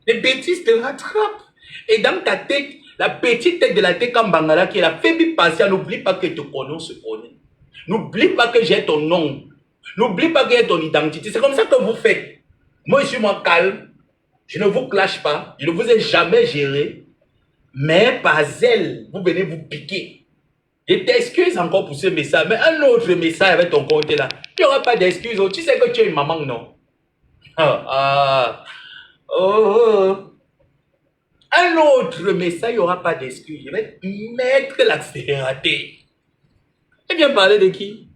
Les bêtises te rattrapent. Et dans ta tête, La petite tête de la tête comme Bangala qui est la faible patiente, n'oublie pas que te connaît, on se connaît. N'oublie pas que j'ai ton nom. N'oublie pas que j'ai ton identité. C'est comme ça que vous faites. Moi, je suis moi calme. Je ne vous clash pas. Je ne vous ai jamais géré. Mais par zèle, vous venez vous piquer. Je t'excuse encore pour ce message. Mais un autre message avec ton compte là. Il n'y aura pas d'excuse. Tu sais que tu es une maman, non? Un autre message, il n'y aura pas d'excuse. Je vais mettre l'accélérateur. Et bien parler de qui?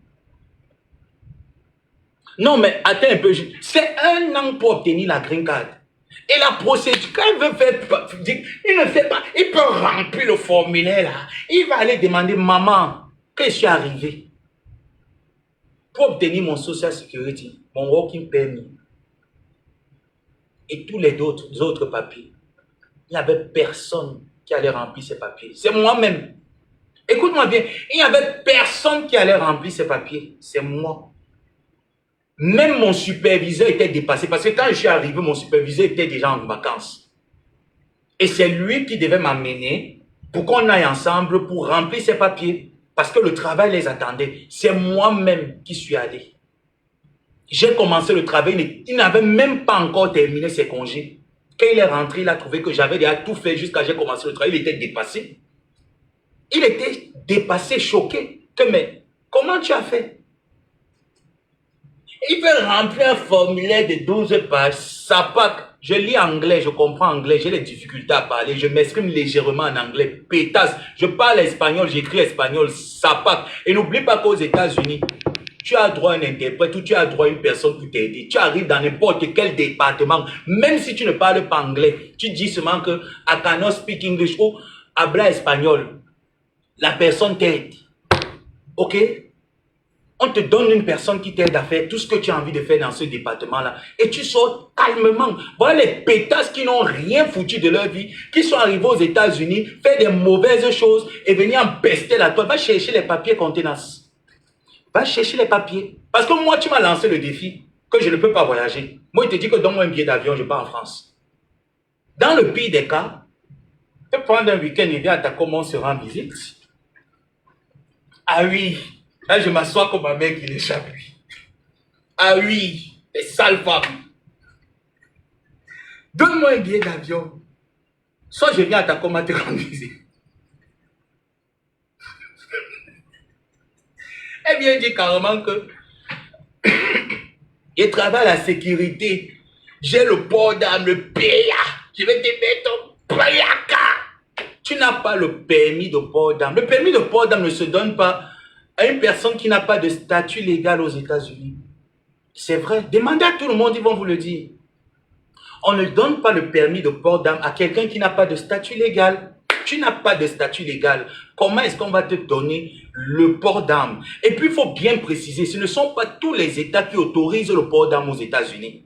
Non, mais attends un peu. C'est un an pour obtenir la green card. Et la procédure, quand il veut faire, il ne fait pas, il peut remplir le formulaire là. Il va aller demander, maman, que je suis arrivé pour obtenir mon social security, mon working permit et tous les autres papiers. Il n'y avait personne qui allait remplir ces papiers. C'est moi-même. Écoute-moi bien, il n'y avait personne qui allait remplir ces papiers. C'est moi. Même mon superviseur était dépassé. Parce que quand je suis arrivé, mon superviseur était déjà en vacances. Et c'est lui qui devait m'amener pour qu'on aille ensemble pour remplir ces papiers. Parce que le travail les attendait. C'est moi-même qui suis allé. J'ai commencé le travail. Il n'avait même pas encore terminé ses congés. Quand il est rentré, il a trouvé que j'avais déjà tout fait jusqu'à j'ai commencé le travail. Il était dépassé. Il était dépassé, choqué. Mais comment tu as fait? Il peut remplir un formulaire de 12 pages. Ça part. Je lis anglais, je comprends anglais, j'ai des difficultés à parler. Je m'exprime légèrement en anglais. Pétasse. Je parle espagnol, j'écris espagnol. Ça part. Et n'oublie pas qu'aux États-Unis, tu as droit à un interprète ou tu as droit à une personne pour t'aider. Tu arrives dans n'importe quel département, même si tu ne parles pas anglais, tu dis seulement que I cannot speak English ou habla espagnol. La personne t'aide. Ok? On te donne une personne qui t'aide à faire tout ce que tu as envie de faire dans ce département-là. Et tu sors calmement. Voilà les pétasses qui n'ont rien foutu de leur vie, qui sont arrivés aux États-Unis, faire des mauvaises choses et venir empester la toile. Va chercher les papiers contenance. Va chercher les papiers. Parce que moi, tu m'as lancé le défi que je ne peux pas voyager. Moi, il te dit que donne-moi un billet d'avion, je pars en France. Dans le pire des cas, tu peux prendre un week-end et viens à ta commune, on se rend visite. Ah oui. Là, je m'assois comme ma mère qui l'échappe. Ah oui, les sales femmes. Donne-moi un billet d'avion. Soit je viens à ta commune te rendre visite. Eh bien, dit carrément que je travaille à la sécurité. J'ai le port d'âme, le PA. Je vais te mettre ton PAK. Tu n'as pas le permis de port d'âme. Le permis de port d'âme ne se donne pas à une personne qui n'a pas de statut légal aux États-Unis. C'est vrai. Demandez à tout le monde, ils vont vous le dire. On ne donne pas le permis de port d'âme à quelqu'un qui n'a pas de statut légal. Tu n'as pas de statut légal. Comment est-ce qu'on va te donner le port d'armes? Et puis, il faut bien préciser, ce ne sont pas tous les États qui autorisent le port d'armes aux États-Unis.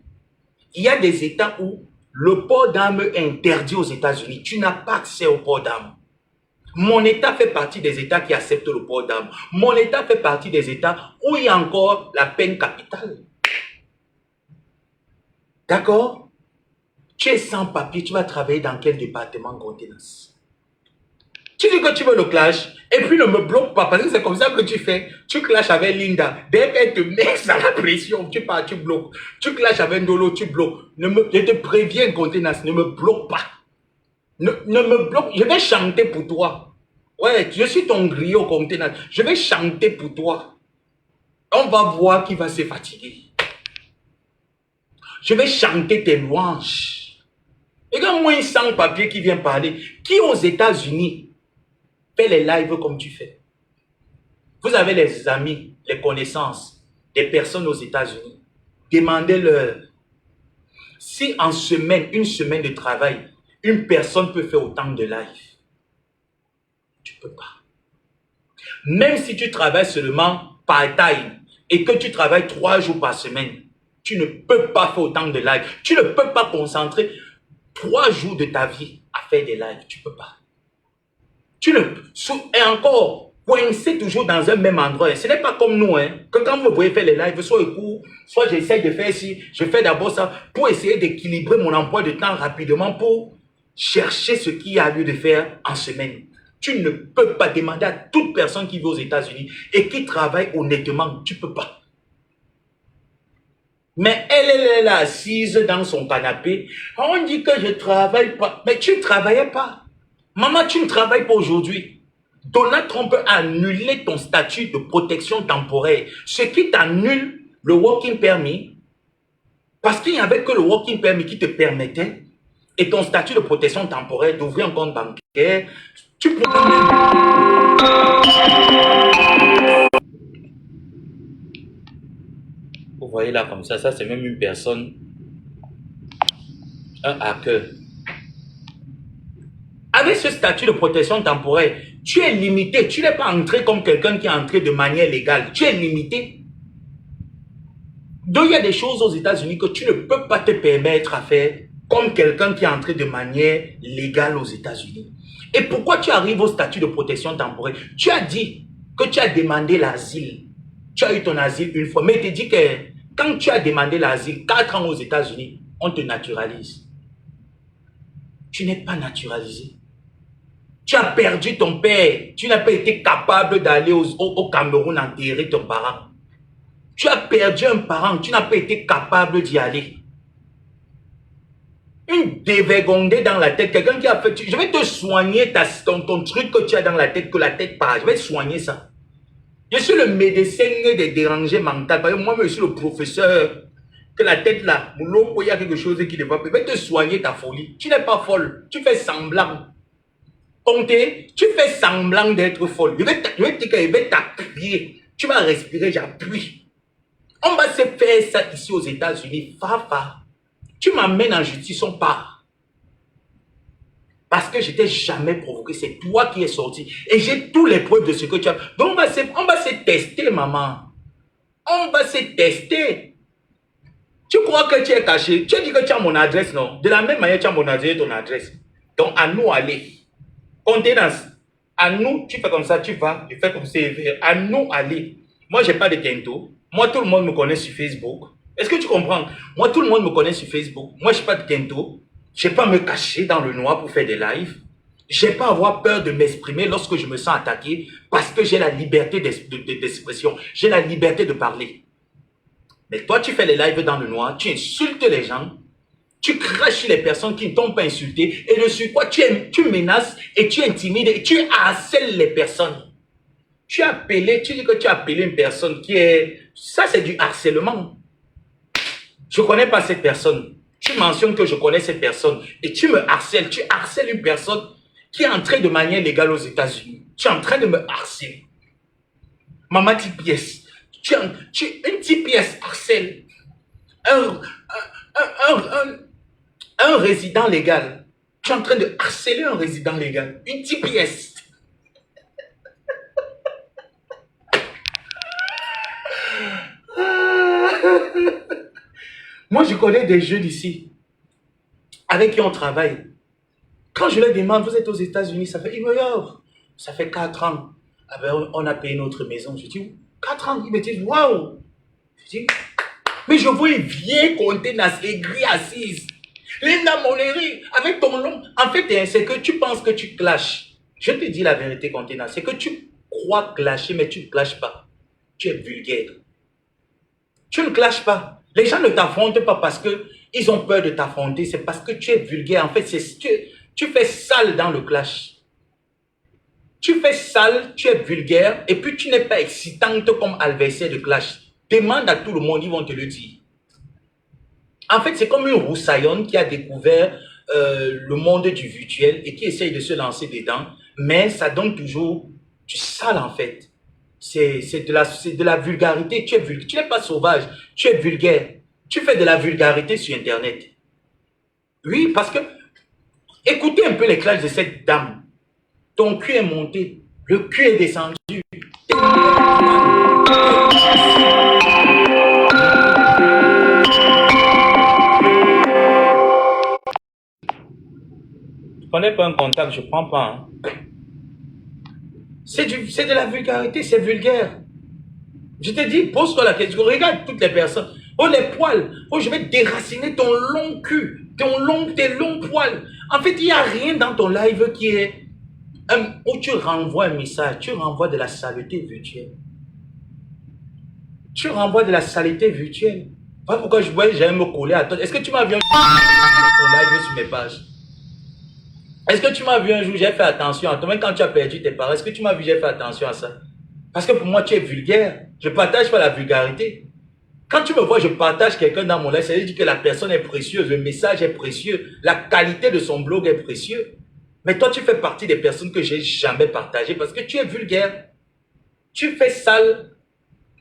Il y a des États où le port d'armes est interdit aux États-Unis. Tu n'as pas accès au port d'armes. Mon État fait partie des États qui acceptent le port d'armes. Mon État fait partie des États où il y a encore la peine capitale. D'accord? Tu es sans papier, tu vas travailler dans quel département contenance? Tu dis que tu veux le clash, et puis ne me bloque pas, parce que c'est comme ça que tu fais. Tu clashes avec Linda, dès qu'elle te met à la pression, tu pars, tu bloques. Tu clashes avec Ndolo, tu bloques. Je te préviens, contenance, ne me bloque pas. Ne me bloque, je vais chanter pour toi. Ouais, je suis ton griot, contenance. Je vais chanter pour toi. On va voir qui va se fatiguer. Je vais chanter tes louanges. Regarde-moi un sans-papier qui vient parler. Qui aux États-Unis fais les lives comme tu fais? Vous avez les amis, les connaissances, des personnes aux États-Unis. Demandez-leur si en semaine, une semaine de travail, une personne peut faire autant de lives. Tu ne peux pas. Même si tu travailles seulement part-time et que tu travailles 3 jours par semaine, tu ne peux pas faire autant de lives. Tu ne peux pas concentrer 3 jours de ta vie à faire des lives. Tu ne peux pas. Tu ne... Et encore, coincé toujours dans un même endroit. Ce n'est pas comme nous, hein, que quand vous voyez faire les lives, soit au cours, soit j'essaie de faire ci, je fais d'abord ça, pour essayer d'équilibrer mon emploi de temps rapidement pour chercher ce qu'il y a lieu de faire en semaine. Tu ne peux pas demander à toute personne qui vit aux États-Unis et qui travaille honnêtement. Tu ne peux pas. Mais elle est là assise dans son canapé. On dit que je ne travaille pas. Mais tu ne travaillais pas. Maman, tu ne travailles pas aujourd'hui. Donald Trump a annulé ton statut de protection temporaire. Ce qui t'annule le working permit, parce qu'il n'y avait que le working permit qui te permettait, et ton statut de protection temporaire, d'ouvrir un compte bancaire, tu peux même... Vous voyez là comme ça c'est même une personne, un hacker. Avec ce statut de protection temporaire, tu es limité. Tu n'es pas entré comme quelqu'un qui est entré de manière légale. Tu es limité. Donc il y a des choses aux États-Unis que tu ne peux pas te permettre à faire comme quelqu'un qui est entré de manière légale aux États-Unis. Et pourquoi tu arrives au statut de protection temporaire? Tu as dit que tu as demandé l'asile. Tu as eu ton asile une fois. Mais tu dis que quand tu as demandé l'asile, 4 ans aux États-Unis, on te naturalise. Tu n'es pas naturalisé. Tu as perdu ton père. Tu n'as pas été capable d'aller au Cameroun enterrer ton parent. Tu as perdu un parent. Tu n'as pas été capable d'y aller. Une dévergondée dans la tête. Quelqu'un qui a fait... Je vais te soigner ton truc que tu as dans la tête, que la tête part. Je vais te soigner ça. Je suis le médecin des dérangés mentaux. Moi, je suis le professeur. Que la tête là, il y a quelque chose qui ne va pas. Je vais te soigner ta folie. Tu n'es pas folle. Tu fais semblant. Tu fais semblant d'être folle. Je vais t'appuyer. Tu vas respirer, j'appuie. On va se faire ça ici aux États-Unis. Fafa. Tu m'amènes en justice, on part. Parce que je t'ai jamais provoqué. C'est toi qui es sorti. Et j'ai tous les preuves de ce que tu as. Donc on va se tester, maman. On va se tester. Tu crois que tu es caché. Tu as dit que tu as mon adresse, non? De la même manière, tu as mon adresse et ton adresse. Donc à nous aller. Contenance. À nous, tu fais comme ça, tu vas, tu fais comme ça. À nous aller. Moi, je n'ai pas de Kento. Moi, tout le monde me connaît sur Facebook. Est-ce que tu comprends? Moi, tout le monde me connaît sur Facebook. Moi, je n'ai pas de Kento. Je n'ai pas à me cacher dans le noir pour faire des lives. Je n'ai pas à avoir peur de m'exprimer lorsque je me sens attaqué parce que j'ai la liberté d'expression. J'ai la liberté de parler. Mais toi, tu fais les lives dans le noir, tu insultes les gens, tu craches les personnes qui ne t'ont pas insulté et dessus quoi tu menaces et tu intimides et tu harcèles les personnes. Tu dis que tu as appelé une personne qui est... Ça, c'est du harcèlement. Je ne connais pas cette personne. Tu mentionnes que je connais cette personne et tu me harcèles. Tu harcèles une personne qui est entrée de manière légale aux États-Unis. Tu es en train de me harceler. Maman TPS. Une TPS harcèle. Un résident légal. Tu es en train de harceler un résident légal. Une TPS. Moi, je connais des jeunes ici avec qui on travaille. Quand je leur demande, vous êtes aux États-Unis, ça fait, ils me disent, ça fait 4 ans. Ah ben, on a payé notre maison. Je dis, 4 ans. Ils me disent, waouh. Je dis, mais je vois une vieille contenance aigrie assise. Linda Moneri, avec ton nom. En fait, c'est que tu penses que tu clashes. Je te dis la vérité, contenance. C'est que tu crois clasher, mais tu ne clashes pas. Tu es vulgaire. Tu ne clashes pas. Les gens ne t'affrontent pas parce qu'ils ont peur de t'affronter. C'est parce que tu es vulgaire. En fait, tu fais sale dans le clash. Tu fais sale, tu es vulgaire et puis tu n'es pas excitante comme adversaire de clash. Demande à tout le monde, ils vont te le dire. En fait, c'est comme une roussaillonne qui a découvert le monde du virtuel et qui essaye de se lancer dedans. Mais ça donne toujours du sale en fait. C'est de la vulgarité. Tu n'es pas sauvage, tu es vulgaire. Tu fais de la vulgarité sur Internet. Oui, parce que écoutez un peu les clashs de cette dame. Ton cul est monté, le cul est descendu. Tu connais pas un contact, je prends pas. Hein. C'est de la vulgarité, c'est vulgaire. Je te dis, pose-toi la question, regarde toutes les personnes. Oh, les poils. Oh, je vais déraciner ton long cul, tes longs poils. En fait, il n'y a rien dans ton live qui est... où tu renvoies un message, tu renvoies de la saleté virtuelle. Tu renvoies de la saleté virtuelle. Voilà pourquoi j'aime me coller à toi. Est-ce que tu m'as vu un jour ton live sur mes pages? Est-ce que tu m'as vu un jour, j'ai fait attention à toi, même quand tu as perdu tes parents, est-ce que tu m'as vu, j'ai fait attention à ça? Parce que pour moi, tu es vulgaire. Je ne partage pas la vulgarité. Quand tu me vois, je partage quelqu'un dans mon live, ça veut dire que la personne est précieuse, le message est précieux, la qualité de son blog est précieux. Mais toi, tu fais partie des personnes que j'ai jamais partagées parce que tu es vulgaire. Tu fais sale.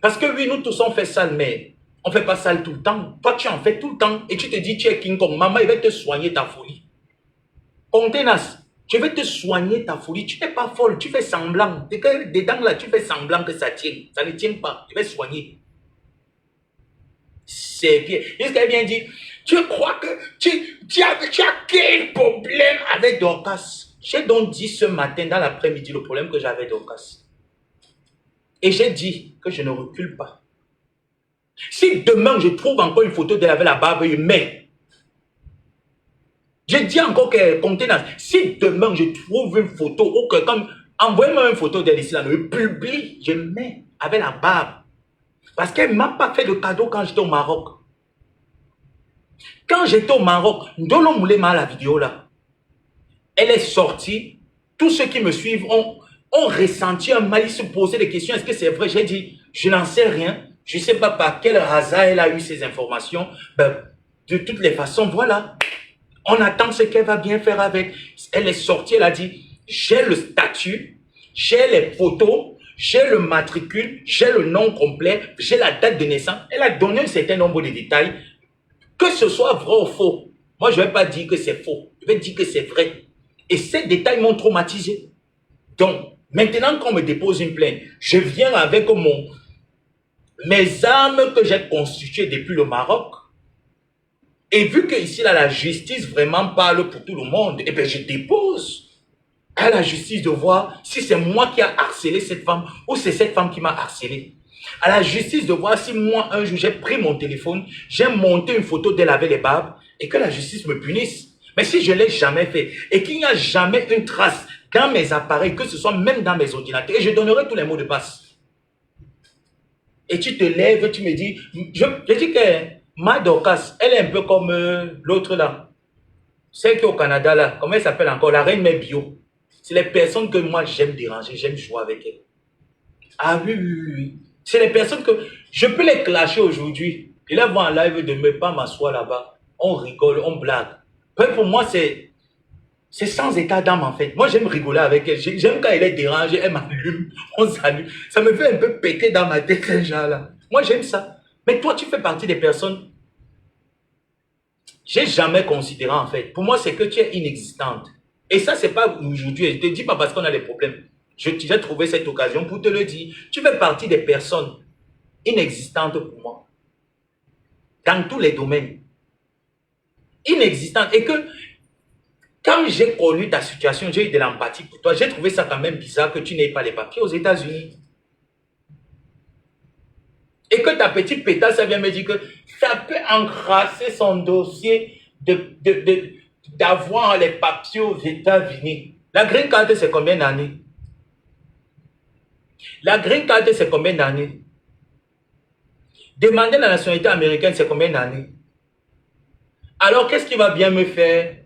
Parce que oui, nous tous on fait sale, mais on ne fait pas sale tout le temps. Toi, tu en fais tout le temps et tu te dis, tu es King Kong. Maman, il va te soigner ta folie. Contenas, je vais te soigner ta folie. Tu n'es pas folle, tu fais semblant. Dedans là, tu fais semblant que ça tient. Ça ne tient pas. Je vais soigner. C'est bien. Jusqu'à bien dit, tu crois que tu as quel problème avec Dorcas? J'ai donc dit ce matin dans l'après-midi le problème que j'avais avec Dorcas. Et j'ai dit que je ne recule pas. Si demain je trouve encore une photo d'elle avec la barbe humaine, je dis encore que contenance, si demain je trouve une photo ou que comme envoyez-moi une photo d'elle ici, là, le publie, je mets avec la barbe. Parce qu'elle ne m'a pas fait de cadeau quand j'étais au Maroc. Quand j'étais au Maroc, Ndolo Moulema, la vidéo là, elle est sortie. Tous ceux qui me suivent ont ressenti un mal, ils se posaient des questions. Est-ce que c'est vrai? J'ai dit, je n'en sais rien. Je ne sais pas par quel hasard elle a eu ces informations. Ben, de toutes les façons, voilà. On attend ce qu'elle va bien faire avec. Elle est sortie, elle a dit, j'ai le statut, j'ai les photos, j'ai le matricule, j'ai le nom complet, j'ai la date de naissance. Elle a donné un certain nombre de détails. Que ce soit vrai ou faux, moi je ne vais pas dire que c'est faux, je vais dire que c'est vrai. Et ces détails m'ont traumatisé. Donc, maintenant qu'on me dépose une plainte, je viens avec mes armes que j'ai constituées depuis le Maroc. Et vu que ici, là, la justice vraiment parle pour tout le monde, eh bien, je dépose à la justice de voir si c'est moi qui a harcelé cette femme ou c'est cette femme qui m'a harcelé. À la justice de voir si moi, un jour, j'ai pris mon téléphone, j'ai monté une photo d'elle avec les barbes et que la justice me punisse. Mais si je ne l'ai jamais fait et qu'il n'y a jamais une trace dans mes appareils, que ce soit même dans mes ordinateurs, et je donnerai tous les mots de passe. Et tu te lèves, tu me dis, je dis que ma Dorcas, elle est un peu comme l'autre là. Celle qui est au Canada là, comment elle s'appelle encore? La reine mère bio. C'est les personnes que moi j'aime déranger, j'aime jouer avec elle. Ah oui, oui, oui, oui. C'est les personnes que je peux les clasher aujourd'hui. Et là, voir en live de me pas m'asseoir là-bas. On rigole, on blague. Mais pour moi, c'est sans état d'âme en fait. Moi, j'aime rigoler avec elle. J'aime quand elle est dérangée, elle m'allume, on s'allume. Ça me fait un peu péter dans ma tête, ces gens-là. Moi, j'aime ça. Mais toi, tu fais partie des personnes. J'ai jamais considéré en fait. Pour moi, c'est que tu es inexistante. Et ça, c'est pas aujourd'hui. Je ne te dis pas parce qu'on a des problèmes. J'ai trouvé cette occasion pour te le dire. Tu fais partie des personnes inexistantes pour moi. Dans tous les domaines. Inexistantes. Et que quand j'ai connu ta situation, j'ai eu de l'empathie pour toi. J'ai trouvé ça quand même bizarre que tu n'aies pas les papiers aux États-Unis. Et que ta petite pétasse, ça vient me dire que ça peut encrasser son dossier d'avoir les papiers aux États-Unis. La green card, c'est combien d'années? La green card, c'est combien d'années? Demander la nationalité américaine, c'est combien d'années? Alors, qu'est-ce qui va bien me faire?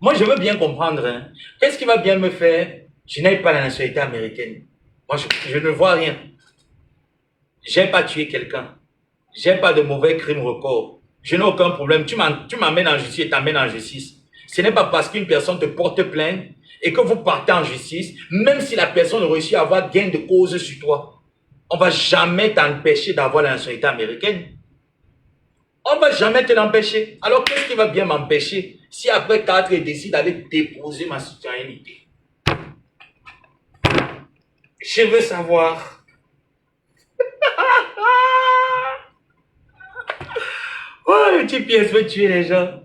Moi, je veux bien comprendre. Hein. Qu'est-ce qui va bien me faire? Je n'ai pas la nationalité américaine. Moi, je ne vois rien. Je n'ai pas tué quelqu'un. Je n'ai pas de mauvais crimes records. Je n'ai aucun problème. Tu m'amènes en justice et t'amènes en justice. Ce n'est pas parce qu'une personne te porte plainte et que vous partez en justice, même si la personne réussit à avoir gain de cause sur toi, on ne va jamais t'empêcher d'avoir la nationalité américaine. On ne va jamais te l'empêcher. Alors, qu'est-ce qui va bien m'empêcher si après 4, il décide d'aller déposer ma citoyenneté? Je veux savoir. Oh, le GPS veut tuer les gens.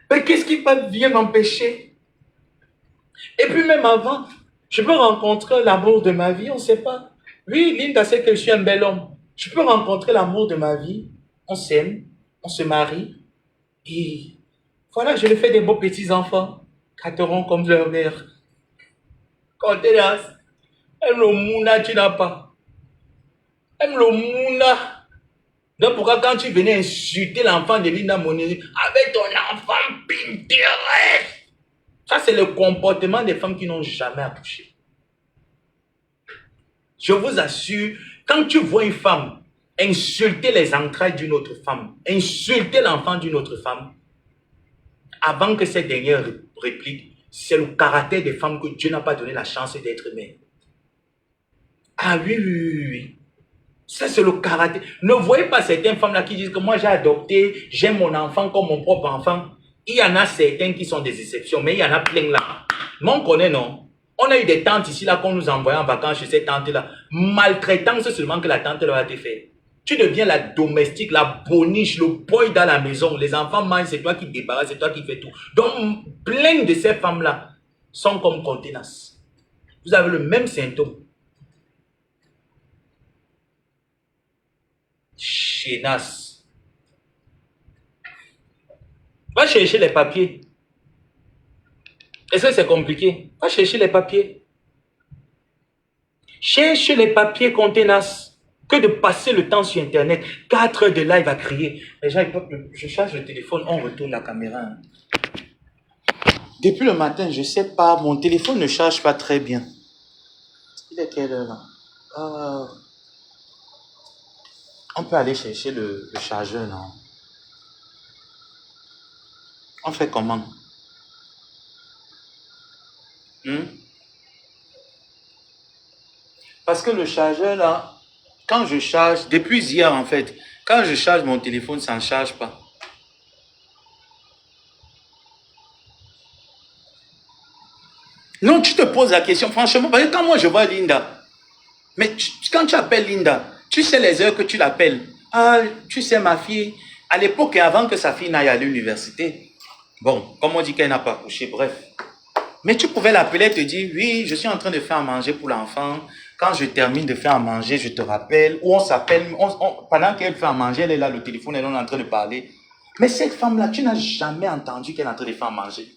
Mais qu'est-ce qui va bien m'empêcher? Et puis même avant, je peux rencontrer l'amour de ma vie, on ne sait pas. Oui, Linda sait que je suis un bel homme. Je peux rencontrer l'amour de ma vie, on s'aime. on se marie. Et voilà, je le fais des beaux petits-enfants. Gâteront comme leur mère. Contenance, aime le mouna, tu n'as pas. Aime le mouna. Donc pourquoi quand tu venais insulter l'enfant de Linda Monet avec ton enfant Pinterest? Ça, c'est le comportement des femmes qui n'ont jamais accouché. Je vous assure, quand tu vois une femme insulter les entrailles d'une autre femme, insulter l'enfant d'une autre femme, avant que cette dernière réplique, c'est le caractère des femmes que Dieu n'a pas donné la chance d'être mère. Ah oui, oui, oui, oui. Ça, c'est le caractère. Ne voyez pas certaines femmes-là qui disent que moi, j'ai adopté, j'aime mon enfant comme mon propre enfant. Il y en a certains qui sont des exceptions, mais il y en a plein là. Moi, on connaît, non? On a eu des tantes ici, là, qu'on nous envoyait en vacances chez cette tante-là. Maltraitance seulement que la tante leur a été faite. Tu deviens la domestique, la boniche, le boy dans la maison. Les enfants mangent, c'est toi qui débarrasses, c'est toi qui fais tout. Donc, plein de ces femmes-là sont comme Contenance. Vous avez le même symptôme. Chenasse. Va chercher les papiers. Est-ce que c'est compliqué? Va chercher les papiers. Cherche les papiers, Contenance. Que de passer le temps sur Internet. 4 heures de live à crier. Les gens, je charge le téléphone, on retourne la caméra. Hein. Depuis le matin, je ne sais pas, mon téléphone ne charge pas très bien. Il est quelle heure là? On peut aller chercher le chargeur, non? On fait comment? Parce que le chargeur là, quand je charge, depuis hier en fait, quand je charge mon téléphone, ça ne charge pas. Non, tu te poses la question, franchement, parce que quand moi je vois Linda, mais quand tu appelles Linda, tu sais les heures que tu l'appelles. Ah, tu sais ma fille, à l'époque et avant que sa fille n'aille à l'université, bon, comme on dit qu'elle n'a pas couché, bref. Mais tu pouvais l'appeler et te dire, oui, je suis en train de faire à manger pour l'enfant. Quand je termine de faire à manger, je te rappelle. Ou on s'appelle, pendant qu'elle fait à manger, elle est là, le téléphone, elle est en train de parler. Mais cette femme-là, tu n'as jamais entendu qu'elle est en train de faire à manger.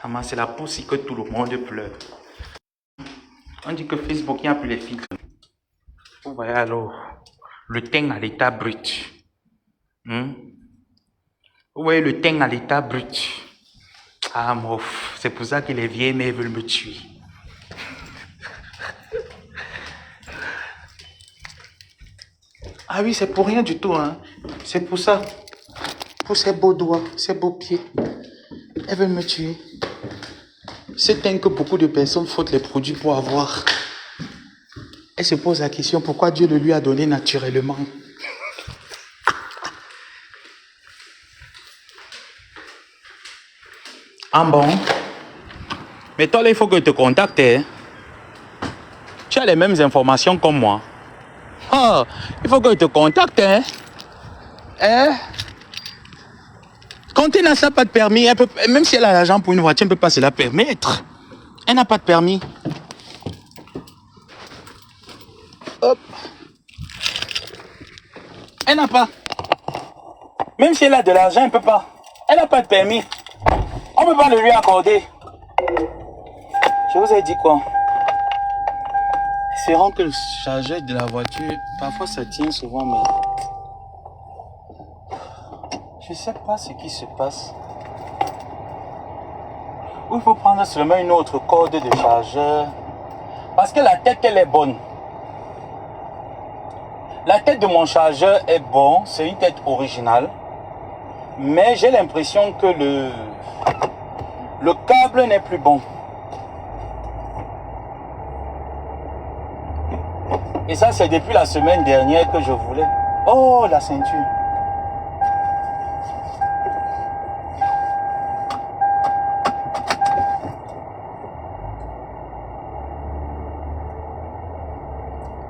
Maman, c'est la poussière que tout le monde pleure. On dit que Facebook, il n'y a plus les filtres. Vous voyez alors, le teint à l'état brut. Vous voyez le teint à l'état brut. Ah, mof, c'est pour ça que les vieilles mères veulent me tuer. Ah oui, c'est pour rien du tout, hein. C'est pour ça. Pour ces beaux doigts, ces beaux pieds. Elles veulent me tuer. C'est un que beaucoup de personnes frottent les produits pour avoir. Elle se pose la question, pourquoi Dieu le lui a donné naturellement? Ah bon? Mais toi là, il faut que je te contacte. Hein? Tu as les mêmes informations comme moi. Oh, il faut que je te contacte. Hein? Quand elle n'a pas de permis, elle peut, même si elle a l'argent pour une voiture, elle ne peut pas se la permettre. Elle n'a pas de permis. Hop. Elle n'a pas. Même si elle a de l'argent, elle ne peut pas. Elle n'a pas de permis. On ne peut pas le lui accorder. Je vous ai dit quoi? Espérons que le chargeur de la voiture, parfois ça tient souvent, mais... Je ne sais pas ce qui se passe. Ou il faut prendre seulement une autre corde de chargeur. Parce que la tête, elle est bonne. La tête de mon chargeur est bonne. C'est une tête originale. Mais j'ai l'impression que le câble n'est plus bon. Et ça, c'est depuis la semaine dernière que je voulais. Oh, la ceinture.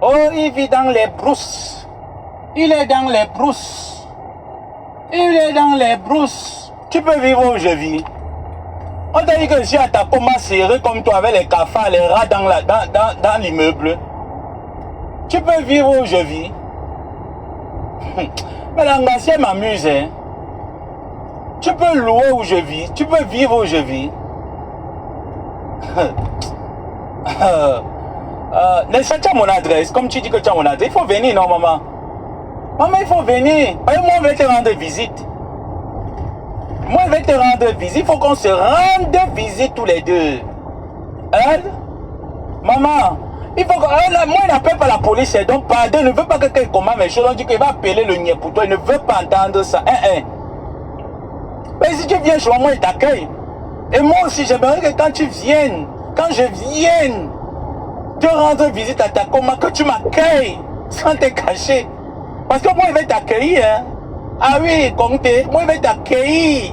Oh, Oh, il vit dans les brousses. Il est dans les brousses. Il est dans les brousses. Tu peux vivre où je vis. On t'a dit que je suis à ta coma serré comme toi avec les cafards, les rats dans l'immeuble. Tu peux vivre où je vis. Mais l'angassier m'amuse. Hein. Tu peux louer où je vis. Tu peux vivre où je vis. N'est-ce pas, tu as mon adresse. Comme tu dis que tu as mon adresse, il faut venir, non, maman? Maman, il faut venir. Moi, je vais te rendre visite. Moi, je vais te rendre visite. Il faut qu'on se rende visite tous les deux. Hein? Maman, il faut que... moi, il n'appelle pas la police. Donc, pardon, il ne veut pas que quelqu'un commande mes choses. On dit qu'il va appeler le niais pour toi. Il ne veut pas entendre ça. Mais si tu viens chez moi, il t'accueille. Et moi aussi, j'aimerais que quand tu viennes, quand je vienne te rendre visite à ta coma, que tu m'accueilles sans te cacher. Parce que moi, il va t'accueillir. Hein? Ah oui, comptez, moi, il va t'accueillir.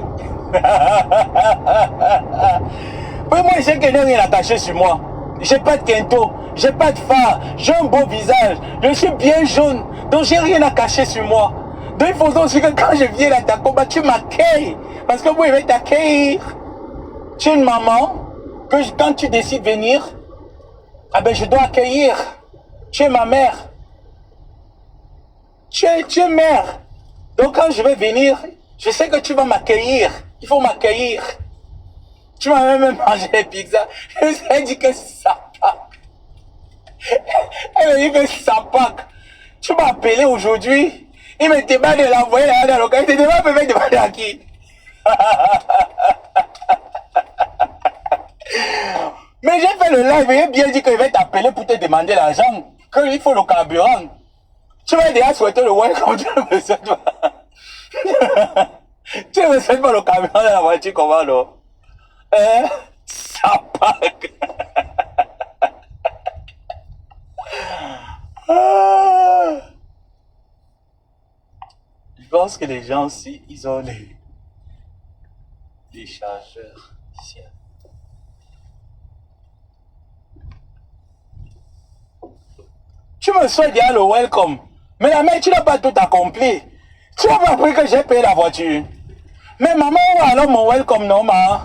Moi, je sais qu'il n'y a rien à cacher sur moi. J'ai pas de quinto, j'ai pas de phare, j'ai un beau visage, je suis bien jaune, donc j'ai rien à cacher sur moi. Donc il faut aussi que quand je viens à ta coma, tu m'accueilles. Parce que moi, il va t'accueillir. Tu es une maman, que quand tu décides de venir, ah ben je dois accueillir. Tu es ma mère. Tu es mère. Donc quand je vais venir, je sais que tu vas m'accueillir. Il faut m'accueillir. Tu m'as même mangé les pizzas. Je me suis dit que ça pack. Elle me dit que ça pack. Tu m'as appelé aujourd'hui. Il me demande de l'envoyer là dans le cas. Il te demande de me demander à qui. Mais j'ai fait le live et j'ai bien dit qu'il va t'appeler pour te demander l'argent. Qu'il faut le carburant. Tu vas déjà souhaiter le welcome. Tu ne me souhaites pas. Tu ne me souhaites pas le carburant de la voiture, comment non? Ça pack. Je pense que les gens aussi, ils ont les chargeurs ici. Tu me souhaites déjà le welcome. Mais la mère, tu n'as pas tout accompli. Tu n'as pas appris que j'ai payé la voiture. Mais maman, alors mon welcome, non, maman.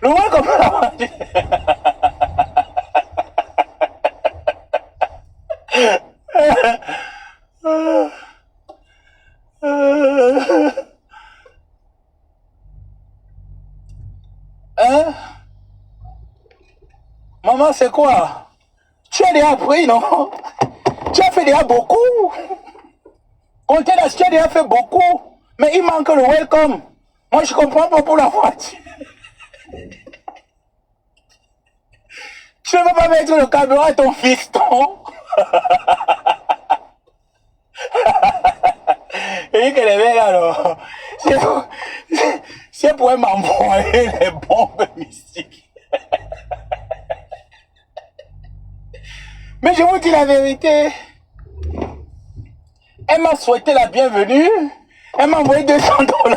Le welcome de la voiture. Hein? Maman, c'est quoi? Tu as déjà appris, non? Tu as fait déjà beaucoup. Comptez là, tu as déjà fait beaucoup. Mais il manque le welcome. Moi, je comprends pas pour la voiture. Tu ne veux pas mettre le carburant à ton fiston? Et que les mecs, alors, c'est pour m'envoyer les bombes mystiques. Mais je vous dis la vérité. Elle m'a souhaité la bienvenue. Elle m'a envoyé 200 $.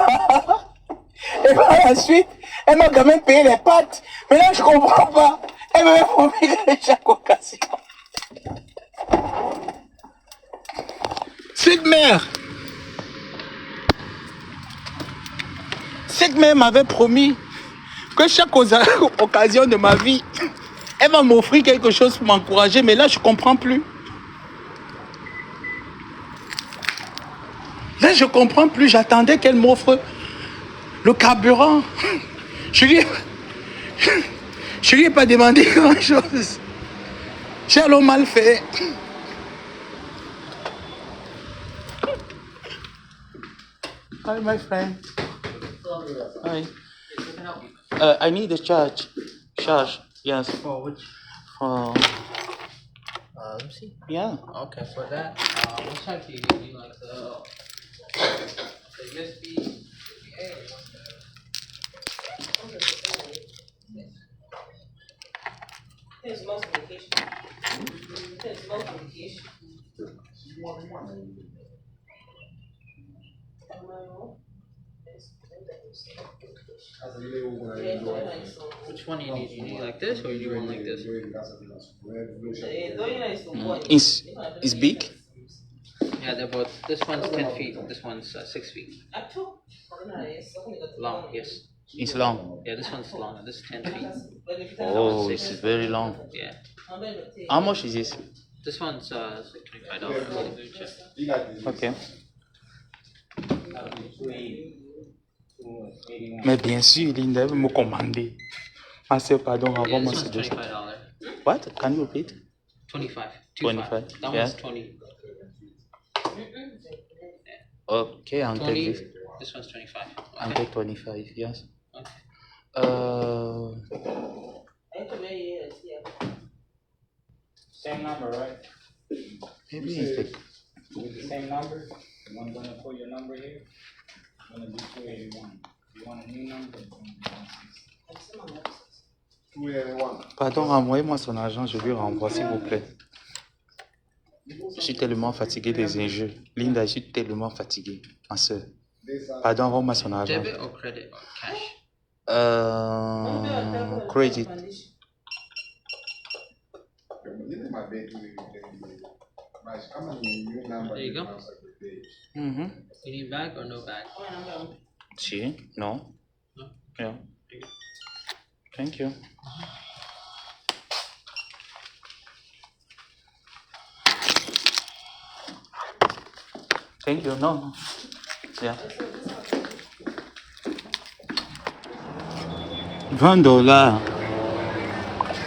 Et par la suite, elle m'a quand même payé les pâtes. Mais là, je comprends pas. Elle m'avait promis que chaque occasion. Cette mère m'avait promis que chaque occasion de ma vie, elle va m'offrir quelque chose pour m'encourager. Mais là, je comprends plus. Là, je comprends plus. J'attendais qu'elle m'offre le carburant. Je lui ai pas demandé grand-chose. J'ai alors mal fait. Hi, my friend. Hi. I need a charge. Charge, yes. For which? Let me see. Yeah. Okay, for that, which type do you need? Like the USB, A, or There's multiplication. There's multiplication. Which one you need? You need like this or you need one like this? It's big? Yeah, they're both. This one's 10 feet. This one's 6 feet. Long, yes. It's long. Yeah, this one's long. This is 10 feet. Oh, it's very long. Yeah. How much is this? This one's like $25. Ok. Mais bien sûr, Linda veut me commander. Ah, c'est pardon, Yeah, avant this moi one's c'est deux. $25. What? Can you repeat? 25. 25, That yeah. one's 20. Ok, 20. entre This one's 25. entre 25, yes. Okay. Same number, right? Maybe it's the- With the same number? I'm gonna put your number here. I'm gonna do 281. You want a new number? 281. Pardon, renvoyez-moi son argent, je lui renvoie, s'il vous plaît. Je suis tellement fatigué des enjeux. Linda, je suis tellement fatigué, ma soeur. Pardon, renvoie-moi son argent. Debit or credit or cash? Credit. There you go. Mhm. You need bag or no bag? Si, non. No? Yeah. Thank you. Thank you. No, no. Yeah. $20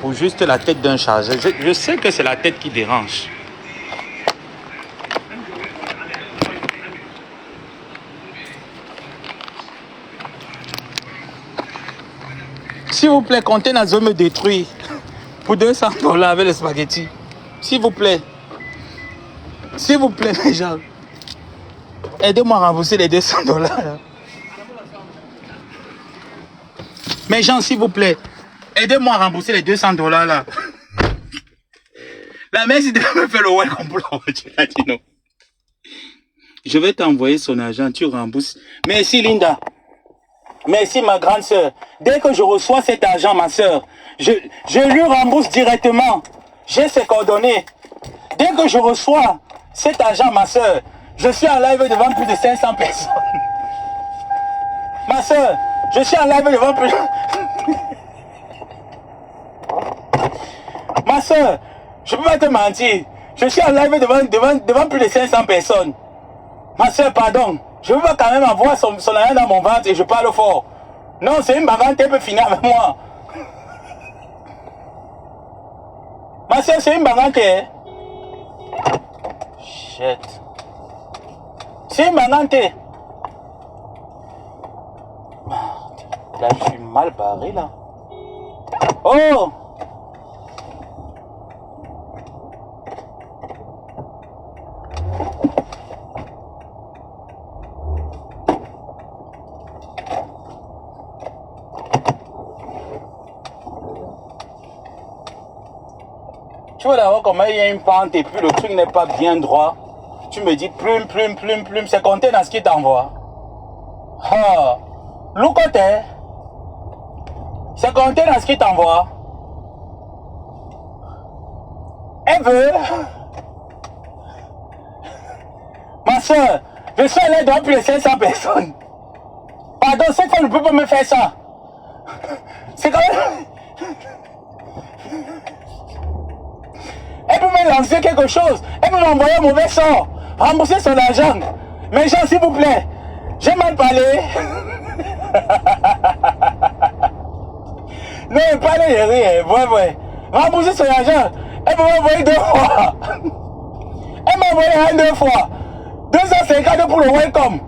pour juste la tête d'un chargeur. Je sais que c'est la tête qui dérange. S'il vous plaît, comptez dans me détruire pour $200 avec les spaghettis. S'il vous plaît. S'il vous plaît, les gens. Aidez-moi à rembourser les $200 là. Mes gens, s'il vous plaît, aidez-moi à rembourser les $200 là. La mère, si tu me faire le welcome pour la voiture, elle a dit non. Je vais t'envoyer son argent, tu rembourses. Merci Linda. Merci ma grande sœur. Dès que je reçois cet argent, ma sœur, je lui rembourse directement. J'ai ses coordonnées. Dès que je reçois cet argent, ma sœur, je suis en live devant plus de 500 personnes. Ma sœur, je suis en live devant plus de... Ma sœur, je peux pas te mentir. Je suis en live devant plus de 500 personnes. Ma sœur, pardon. Je veux pas quand même avoir son argent dans mon ventre et je parle fort. Non, c'est une bagarre, elle peut finir avec moi. Ma sœur, c'est une bagarre. Shit. C'est une bagarre. Là, je suis mal barré, là. Oh! Tu vois d'abord comment il y a une pente et puis le truc n'est pas bien droit. Tu me dis plume, c'est compté dans ce qu'il t'envoie. Ah, l'oukote, c'est compté dans ce qu'il t'envoie. Elle veut. Ma soeur, je suis allé dans plus de 500 personnes. Pardon, cette fois, ne peut pas me faire ça. C'est quand même... Elle peut me lancer quelque chose. Elle peut m'envoyer un mauvais sort. Rembourser son argent. Mais gens, s'il vous plaît, j'ai mal parlé. Non, parlez de rien. Ouais. Rembourser son argent. Elle peut m'envoyer 2 fois. Elle m'a envoyé 2 fois. 250 pour le welcome.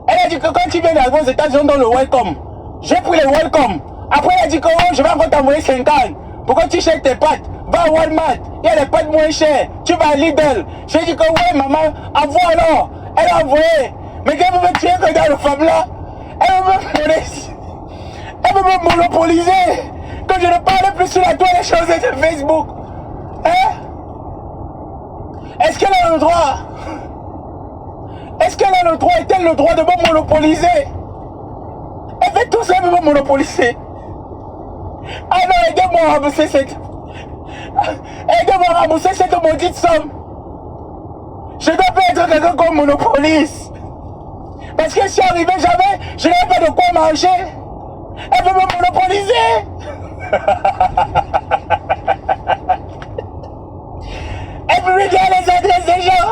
Elle a dit que quand tu viens d'arriver aux États-Unis, on donne le welcome. J'ai pris le welcome. Après, elle a dit que oh, je vais encore t'envoyer 50. Pourquoi tu chèques tes pattes? Va à Walmart, il y a des pâtes moins chères. Tu vas à Lidl. J'ai dit que ouais, maman, envoie alors. Elle a envoyé. Mais qu'elle veut me tuer que dans le femme là. Elle veut me monopoliser. Que je ne parle plus sur la toile des choses de Facebook. Hein? Est-ce qu'elle a le droit? Est-ce qu'elle a le droit? Est-elle le droit de me monopoliser? Tout ça veut me monopoliser. Ah non, aidez-moi à rembourser cette... Aidez-moi à rembourser cette maudite somme. Je dois pas être quelqu'un qu'on monopolise. Parce que si arrivait jamais, je n'avais pas de quoi manger. Elle veut me monopoliser. Elle peut lui dire les adresses des gens.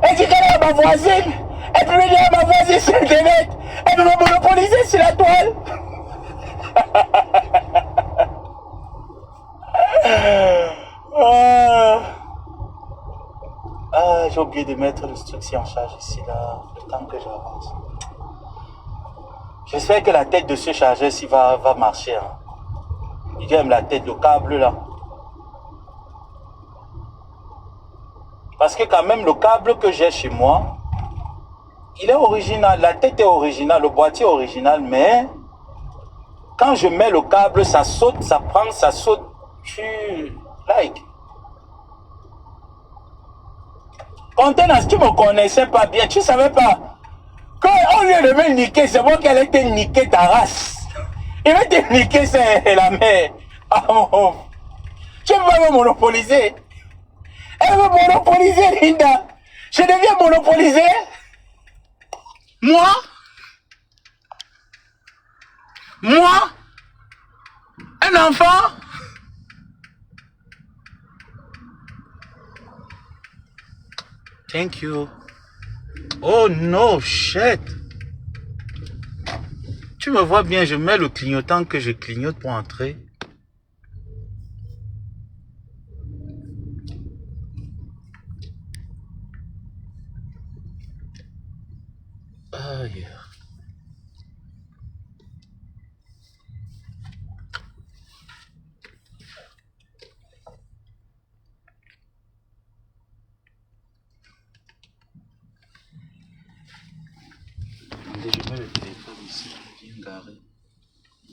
Elle dit qu'elle est ma voisine. Elle peut lui dire ma voisine sur Internet. Elle veut me monopoliser sur la toile. J'ai oublié de mettre le truc en charge ici, là, le temps que j'avance. J'espère que la tête de ce chargeur-ci va marcher. Hein. Il aime la tête, le câble, là. Parce que quand même, le câble que j'ai chez moi, il est original. La tête est originale, le boîtier est original, mais quand je mets le câble, ça saute, ça prend, ça saute. Like. Contenance, tu me connaissais pas bien, tu savais pas. Quand on lui de me niquer, c'est bon qu'elle était niquée ta race. Il va te niquer, c'est la mère. Ah, oh. Tu vas me monopoliser. Elle veut monopoliser, Linda. Je deviens monopolisé. Moi? Un enfant? Thank you. Oh no, shit. Tu me vois bien, je mets le clignotant que je clignote pour entrer. Aïe. Attendez, je mets le téléphone ici, bien garé.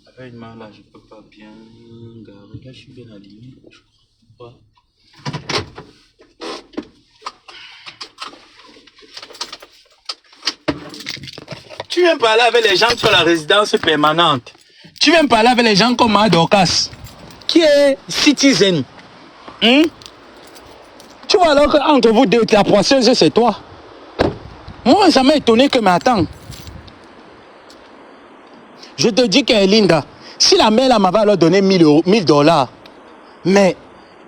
Avec une main là, je peux pas bien garer. Là, je suis bien aligné, je crois. Ouais. Tu viens parler avec les gens qui ont la résidence permanente. Tu viens parler avec les gens comme Adokas, qui est citizen. Tu vois alors qu'entre vous deux, la poisseuse, c'est toi. Moi, ça m'a étonné que, mais attends. Je te dis que Linda, si la mère m'avait alors donné 1000 $, mais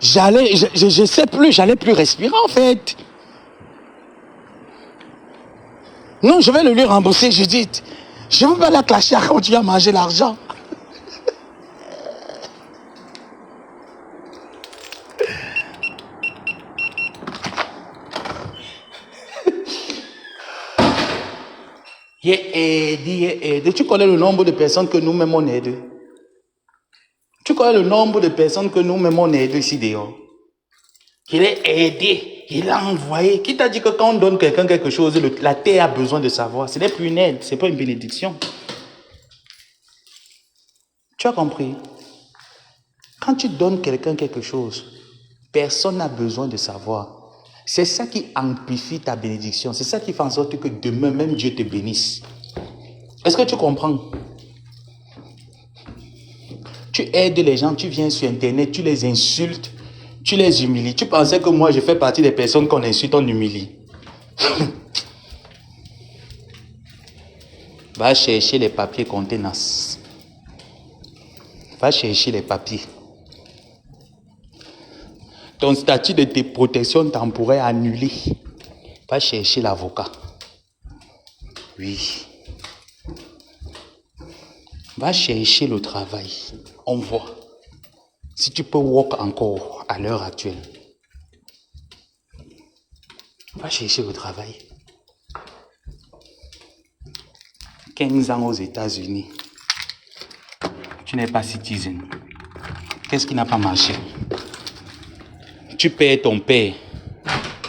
je sais plus, j'allais plus respirer en fait. Non, je vais le lui rembourser, Judith. Je ne veux pas la clasher à continuer à manger l'argent. Aidé. Tu connais le nombre de personnes que nous-mêmes on aide? Tu connais le nombre de personnes que nous-mêmes on aide ici dehors? Il est aidé, il a envoyé. Qui t'a dit que quand on donne quelqu'un quelque chose, la terre a besoin de savoir? Ce n'est plus une aide, ce n'est pas une bénédiction. Tu as compris? Quand tu donnes quelqu'un quelque chose, personne n'a besoin de savoir. C'est ça qui amplifie ta bénédiction. C'est ça qui fait en sorte que demain, même Dieu te bénisse. Est-ce que tu comprends? Tu aides les gens, tu viens sur Internet, tu les insultes, tu les humilies. Tu pensais que moi, je fais partie des personnes qu'on insulte, on humilie. Va chercher les papiers contenance. Va chercher les papiers. Ton statut de protection temporaire annulé. Va chercher l'avocat. Oui. Va chercher le travail. On voit. Si tu peux work encore à l'heure actuelle. Va chercher le travail. 15 ans aux États-Unis. Tu n'es pas citizen. Qu'est-ce qui n'a pas marché? Tu perds ton père.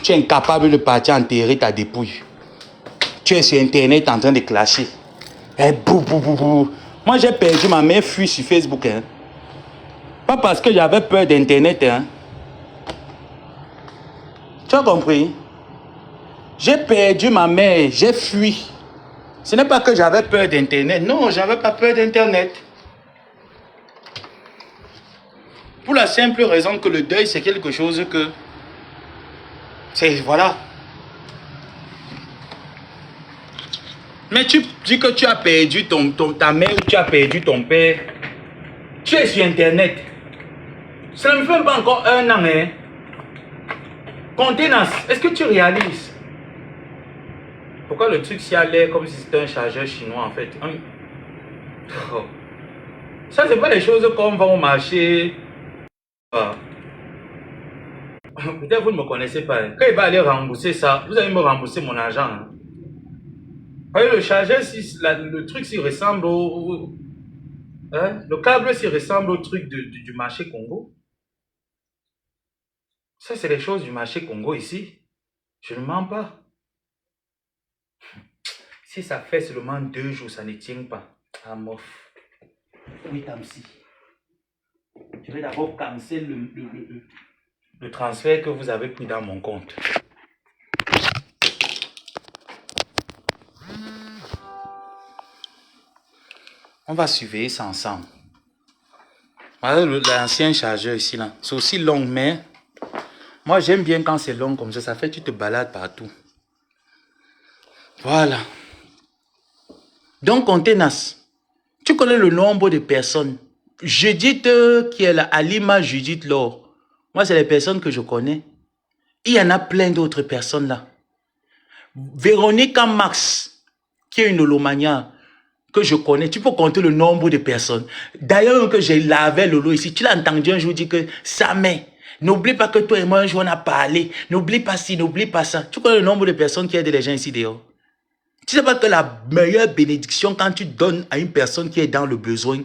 Tu es incapable de partir enterrer ta dépouille. Tu es sur Internet en train de clasher. Eh, bou, bou, bou, bou. Moi, j'ai perdu ma mère fuite sur Facebook. Hein. Pas parce que j'avais peur d'Internet. Hein. Tu as compris? J'ai perdu ma mère. J'ai fui. Ce n'est pas que j'avais peur d'Internet. Non, j'avais pas peur d'Internet. Pour la simple raison que le deuil, c'est quelque chose que... C'est... Voilà. Mais tu dis que tu as perdu ta mère ou tu as perdu ton père. Tu es sur Internet. Ça ne me fait pas encore 1 an, hein. Contenance, est-ce que tu réalises? Pourquoi le truc s'y a l'air comme si c'était un chargeur chinois en fait? Oh. Ça, c'est pas des choses qu'on va au marché. Peut-être vous ne me connaissez pas. Quand il va aller rembourser ça, vous allez me rembourser mon argent. Hein. Voyez, le chargeur, le truc s'y ressemble hein? Le câble s'y ressemble au truc du marché Congo. Ça, c'est les choses du marché Congo ici. Je ne mens pas. Si ça fait seulement 2 jours, ça ne tient pas. Ah, mof. Oui, Tamsi. Je vais d'abord canceller le transfert que vous avez pris dans mon compte. On va surveiller ça ensemble. Voilà l'ancien chargeur ici, là. C'est aussi long, mais moi, j'aime bien quand c'est long comme ça. Ça fait que tu te balades partout. Voilà. Donc, Contenance, tu connais le nombre de personnes. Judith, qui est là, Alima, Judith, Laure. Moi, c'est les personnes que je connais. Il y en a plein d'autres personnes là. Véronica Max, qui est une holomania que je connais. Tu peux compter le nombre de personnes. D'ailleurs, que j'ai lavé Lolo ici, tu l'as entendu un jour dire que ça m'est. N'oublie pas que toi et moi, un jour, on a parlé. N'oublie pas ci, n'oublie pas ça. Tu connais le nombre de personnes qui aident les gens ici dehors. Tu ne sais pas que la meilleure bénédiction, quand tu donnes à une personne qui est dans le besoin,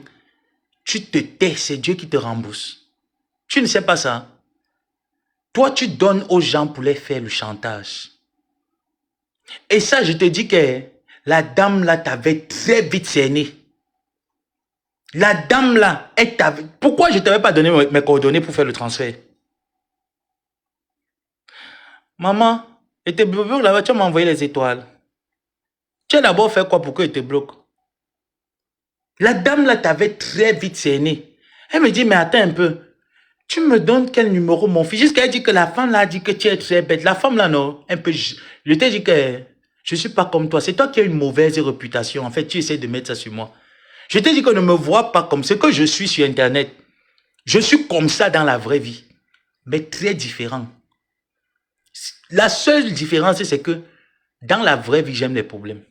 tu te tais, c'est Dieu qui te rembourse. Tu ne sais pas ça. Toi, tu donnes aux gens pour les faire le chantage. Et ça, je te dis que la dame là t'avait très vite cerné. La dame là, elle t'avait... Pourquoi je ne t'avais pas donné mes coordonnées pour faire le transfert? Maman, et te bloque là-bas, tu m'as envoyé les étoiles. Tu as d'abord fait quoi pour que je te bloque? La dame là t'avait très vite cerné. Elle me dit, mais attends un peu. Tu me donnes quel numéro, mon fils? Jusqu'à elle dit que la femme là dit que tu es très bête. La femme là, non, un peu... Je t'ai dit que je ne suis pas comme toi. C'est toi qui as une mauvaise réputation. En fait, tu essaies de mettre ça sur moi. Je t'ai dit que ne me vois pas comme ce que je suis sur Internet. Je suis comme ça dans la vraie vie. Mais très différent. La seule différence, c'est que dans la vraie vie, j'aime les problèmes.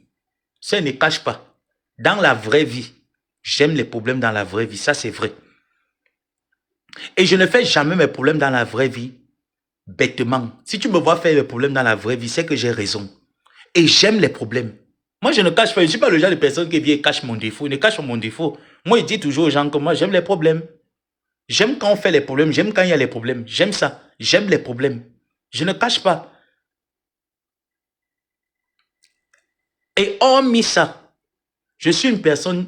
Ça ne cache pas. Dans la vraie vie, j'aime les problèmes dans la vraie vie. Ça, c'est vrai. Et je ne fais jamais mes problèmes dans la vraie vie bêtement. Si tu me vois faire les problèmes dans la vraie vie, c'est que j'ai raison. Et j'aime les problèmes. Moi, je ne cache pas. Je ne suis pas le genre de personne qui vient et cache mon défaut. Il ne cache pas mon défaut. Moi, je dis toujours aux gens que moi, j'aime les problèmes. J'aime quand on fait les problèmes. J'aime quand il y a les problèmes. J'aime ça. J'aime les problèmes. Je ne cache pas. Et hormis ça, je suis une personne...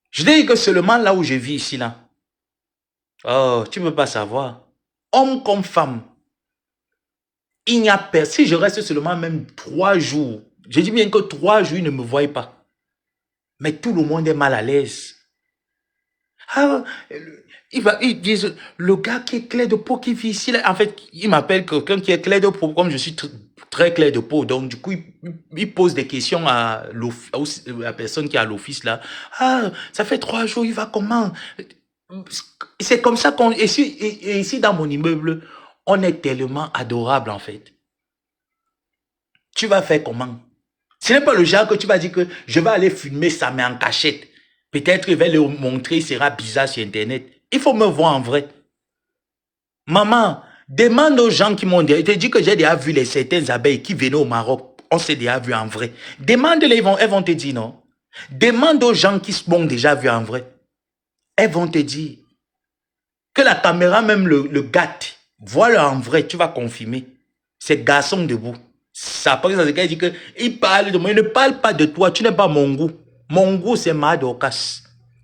Je dis que seulement là où je vis ici, là. Oh, tu ne peux pas savoir. Homme comme femme. Il n'y a personne. Si je reste seulement même 3 jours, je dis bien que 3 jours, ils ne me voient pas. Mais tout le monde est mal à l'aise. Ah, ils disent, le gars qui est clair de peau qui vit ici, là, en fait, il m'appelle quelqu'un qui est clair de peau, comme je suis très clair de peau. Donc, du coup, il pose des questions à la personne qui est à l'office, là. Ah, ça fait 3 jours, il va comment? C'est comme ça qu'on... Et ici, dans mon immeuble, on est tellement adorable, en fait. Tu vas faire comment? Ce n'est pas le genre que tu vas dire que je vais aller filmer ça, mais en cachette. Peut-être qu'il va le montrer, il sera bizarre sur Internet. Il faut me voir en vrai. Maman, demande aux gens qui m'ont dit... Je te dis que j'ai déjà vu les certaines abeilles qui venaient au Maroc. On s'est déjà vu en vrai. Demande-les, elles vont te dire non. Demande aux gens qui m'ont déjà vu en vrai. Elles vont te dire que la caméra, même le gâte. Voilà en vrai, tu vas confirmer. C'est garçon debout. Ça, après ça, il dit que il parle de moi. Il ne parle pas de toi. Tu n'es pas mon goût. Mon goût, c'est Madokas.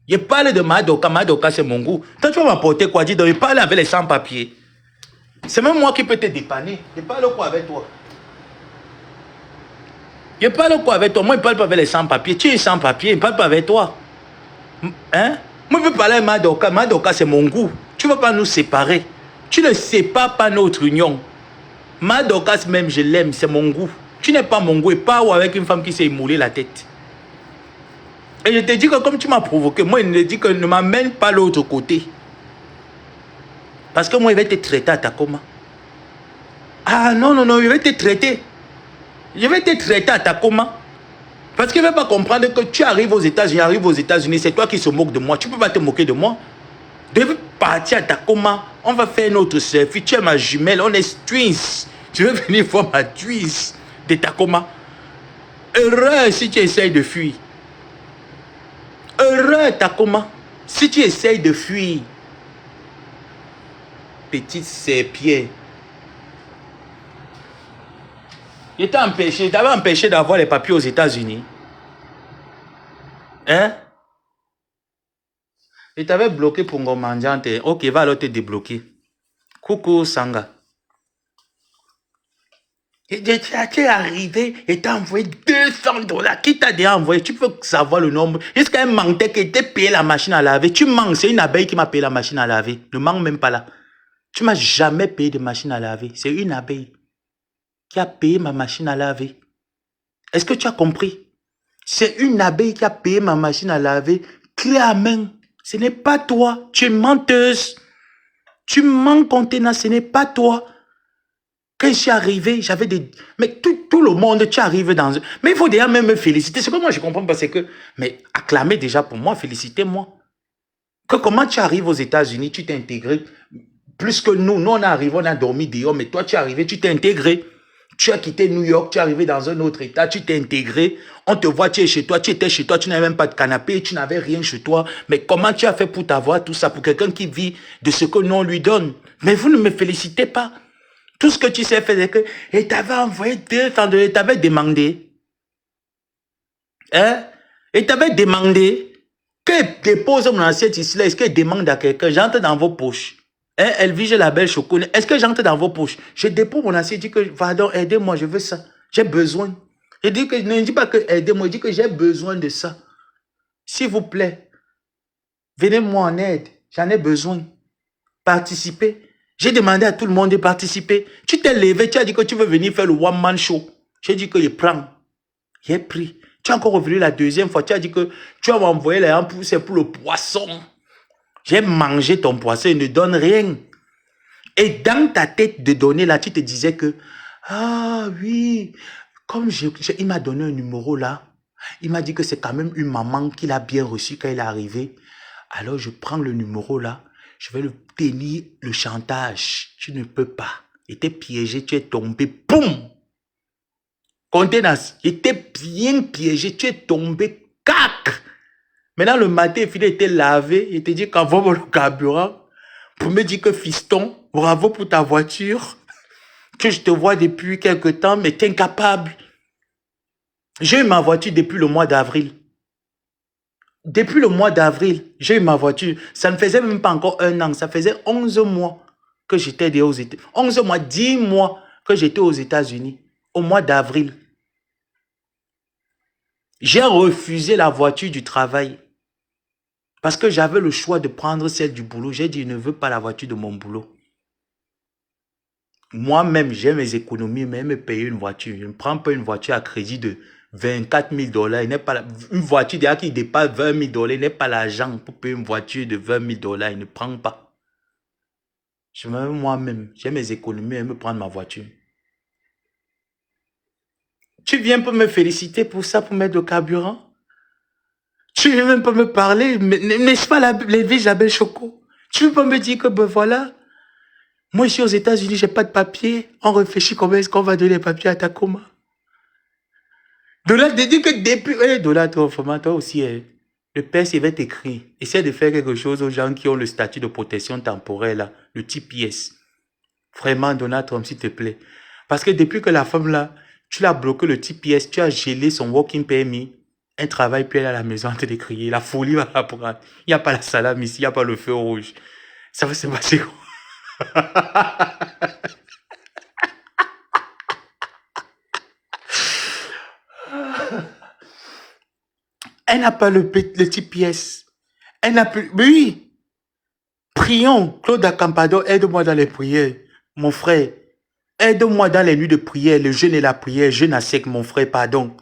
Il parle de Madokas. Madokas, c'est mon goût. Toi, tu vas m'apporter quoi? Dis donc, il parle avec les sans-papiers. C'est même moi qui peux te dépanner. Il parle quoi avec toi? Je parle quoi avec toi? Moi, je ne parle pas avec les sans-papiers. Tu es sans-papiers, je ne parle pas avec toi. Hein? Moi, je veux parler à Madoka. Madoka, c'est mon goût. Tu ne vas pas nous séparer. Tu ne sépares pas notre union. Madoka, même, je l'aime, c'est mon goût. Tu n'es pas mon goût et pas avec une femme qui s'est moulée la tête. Et je te dis que comme tu m'as provoqué, moi, je te dis que ne m'amène pas l'autre côté. Parce que moi, je vais te traiter à Takoma. Ah non, non, non, je vais te traiter. Je vais te traiter à Takoma. Parce qu'il ne veut pas comprendre que tu arrives aux États-Unis, c'est toi qui se moques de moi. Tu ne peux pas te moquer de moi. Je vais partir à Takoma. On va faire notre selfie. Tu es ma jumelle. On est twins. Tu veux venir voir ma twins de Takoma. Heureux si tu essayes de fuir. Heureux Takoma. Si tu essayes de fuir. Petite serpillère. Je t'avais empêché d'avoir les papiers aux États-Unis. Hein? Je t'avais bloqué pour Ngomandiante. Ok, va alors te débloquer. Coucou Sanga. Et tu es arrivé et t'as envoyé $200. Qui t'a déjà envoyé? Tu peux savoir le nombre. Jusqu'à un menteur qui t'a payé la machine à laver. Tu manques. C'est une abeille qui m'a payé la machine à laver. Ne manque même pas là. Tu m'as jamais payé de machine à laver. C'est une abeille qui a payé ma machine à laver. Est-ce que tu as compris? C'est une abeille qui a payé ma machine à laver. Clé à main. Ce n'est pas toi. Tu es menteuse. Tu mens contenant. Ce n'est pas toi. Quand je suis arrivé, j'avais des... Mais tout le monde, tu arrives dans... Mais il faut déjà même me féliciter. Ce que moi, je comprends pas, c'est que... Mais acclamez déjà pour moi, félicitez-moi. Que comment tu arrives aux États-Unis, tu t'es intégré plus que nous. Nous, on est arrivé, on a dormi dehors, mais toi, tu es arrivé, tu t'es intégré. Tu as quitté New York, tu es arrivé dans un autre état, tu t'es intégré. On te voit, tu es chez toi, tu étais chez toi, tu n'avais même pas de canapé, tu n'avais rien chez toi. Mais comment tu as fait pour t'avoir tout ça, pour quelqu'un qui vit de ce que nous, on lui donne? Mais vous ne me félicitez pas. Tout ce que tu sais faire, c'est que... Et t'avais envoyé $200, t'avais demandé. Hein? Et t'avais demandé. Qu'elle dépose mon assiette ici, là, est-ce qu'elle demande à quelqu'un? J'entre dans vos poches. Hein? Elle vige la belle chocolat. Est-ce que j'entre dans vos poches? Je dépose mon assiette, je dis que, pardon, aidez-moi, je veux ça. J'ai besoin. Je dis que, ne dis pas que aidez-moi, je dis que j'ai besoin de ça. S'il vous plaît, venez-moi en aide. J'en ai besoin. Participez. J'ai demandé à tout le monde de participer. Tu t'es levé, tu as dit que tu veux venir faire le one-man show. J'ai dit que je prends. J'ai pris. Tu es encore revenu la deuxième fois. Tu as dit que tu vas m'envoyer les ampoules, c'est pour le poisson. J'ai mangé ton poisson, il ne donne rien. Et dans ta tête de donner là, tu te disais que, ah oui, comme il m'a donné un numéro là, il m'a dit que c'est quand même une maman qui l'a bien reçu quand il est arrivé. Alors je prends le numéro là. Je vais le tenir le chantage. Tu ne peux pas. Il était piégé, tu es tombé. Boum! Contenance, il était bien piégé, tu es tombé. Cac! Maintenant, le matin, il était lavé. Il te dit qu'envoie le carburant pour me dire que fiston, bravo pour ta voiture. Que je te vois depuis quelque temps, mais tu es incapable. J'ai eu ma voiture depuis le mois d'avril. Depuis le mois d'avril, j'ai eu ma voiture. Ça ne faisait même pas encore 1 an. Ça faisait 11 mois que j'étais aux États-Unis. 11 mois, 10 mois que j'étais aux États-Unis. Au mois d'avril. J'ai refusé la voiture du travail. Parce que j'avais le choix de prendre celle du boulot. J'ai dit, je ne veux pas la voiture de mon boulot. Moi-même, j'ai mes économies, mais me payer une voiture. Je ne prends pas une voiture à crédit de $24 000. Une voiture déjà qui dépasse $20 000. Il n'est pas l'argent pour payer une voiture de $20 000. Il ne prend pas. Je m'aime moi-même. J'ai mes économies et me prendre ma voiture. Tu viens pour me féliciter pour ça, pour mettre le carburant? Tu viens même pas me parler, n'est-ce pas les vies Isabelle Choco? Tu veux pas me dire que ben voilà, moi je suis aux États-Unis, j'ai pas de papier. On réfléchit comment est-ce qu'on va donner les papiers à Takoma. Dola te dit que depuis... Dola, toi aussi, le père, il va t'écrire. Essaie de faire quelque chose aux gens qui ont le statut de protection temporaire, là, le TPS. Vraiment, Donald Trump, s'il te plaît. Parce que depuis que la femme, là, tu l'as bloqué le TPS, tu as gelé son walking permis, un travail, puis elle est à la maison en train de crier. La folie va la prendre. Il n'y a pas la salame ici, il n'y a pas le feu rouge. Ça va se passer quoi? Elle n'a pas le petit pièce. Elle n'a plus... Oui. Prions. Claude Acampado, aide-moi dans les prières. Mon frère, aide-moi dans les nuits de prière, le jeûne et la prière. Jeûne à sec, mon frère, pardon.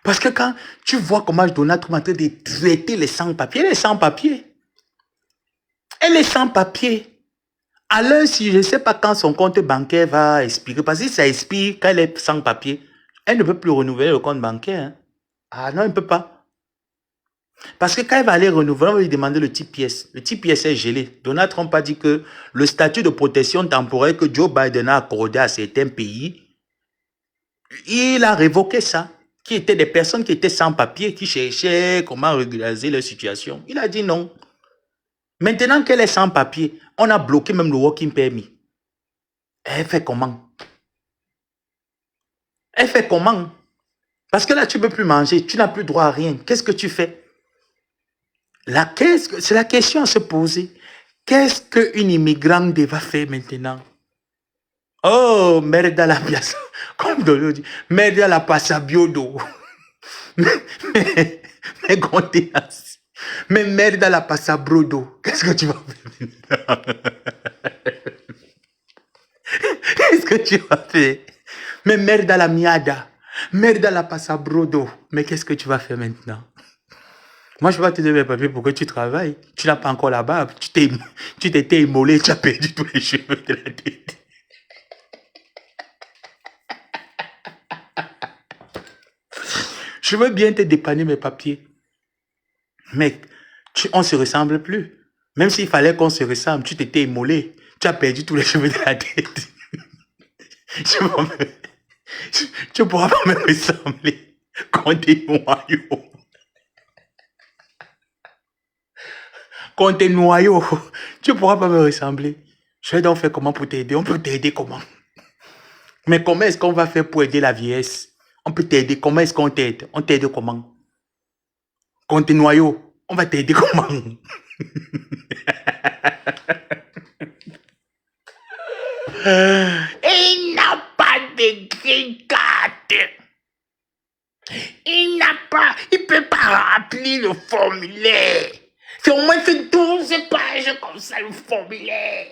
Parce que quand tu vois comment Donald Trump est en train de traiter les sans-papiers, elle est sans-papiers. Elle est sans-papiers. Alors, si je ne sais pas quand son compte bancaire va expirer, parce que si ça expire quand elle est sans-papiers, elle ne peut plus renouveler le compte bancaire. Hein. Ah non, elle ne peut pas. Parce que quand elle va aller renouveler, on va lui demander le type pièce. Le type pièce est gelé. Donald Trump a dit que le statut de protection temporaire que Joe Biden a accordé à certains pays, il a révoqué ça. Qui étaient des personnes qui étaient sans papier, qui cherchaient comment régulariser leur situation. Il a dit non. Maintenant qu'elle est sans papier, on a bloqué même le working permit. Elle fait comment? Elle fait comment? Parce que là, tu ne peux plus manger, tu n'as plus droit à rien. Qu'est-ce que tu fais? C'est la question à se poser. Qu'est-ce qu'une immigrante va faire maintenant? Oh, merde à la pièce. Comme Dodo dit, merde à la passe à biodo. Mais contenance. Mais merde à la passe à brodo. Qu'est-ce que tu vas faire? Qu'est-ce que tu vas faire? Mais merde à la miada. Merde à la passe à brodo. Mais qu'est-ce que tu vas faire maintenant? Moi, je vais te donner mes papiers pour que tu travailles. Tu n'as pas encore la barbe. Tu t'étais immolé, tu as perdu tous les cheveux de la tête. Je veux bien te dépanner mes papiers. Mec, on ne se ressemble plus. Même s'il fallait qu'on se ressemble, tu t'étais immolé. Tu as perdu tous les cheveux de la tête. Tu ne pourras pas me ressembler. Quand t'es noyau. Quand t'es noyau, tu ne pourras pas me ressembler. Je vais donc faire comment pour t'aider? On peut t'aider comment? Mais comment est-ce qu'on va faire pour aider la vieillesse? On peut t'aider. Comment est-ce qu'on t'aide? On t'aide comment? Quand t'es noyau, on va t'aider comment? Il n'a pas de green card. Il ne peut pas remplir le formulaire. C'est au moins fait 12 pages comme ça, le formulaire.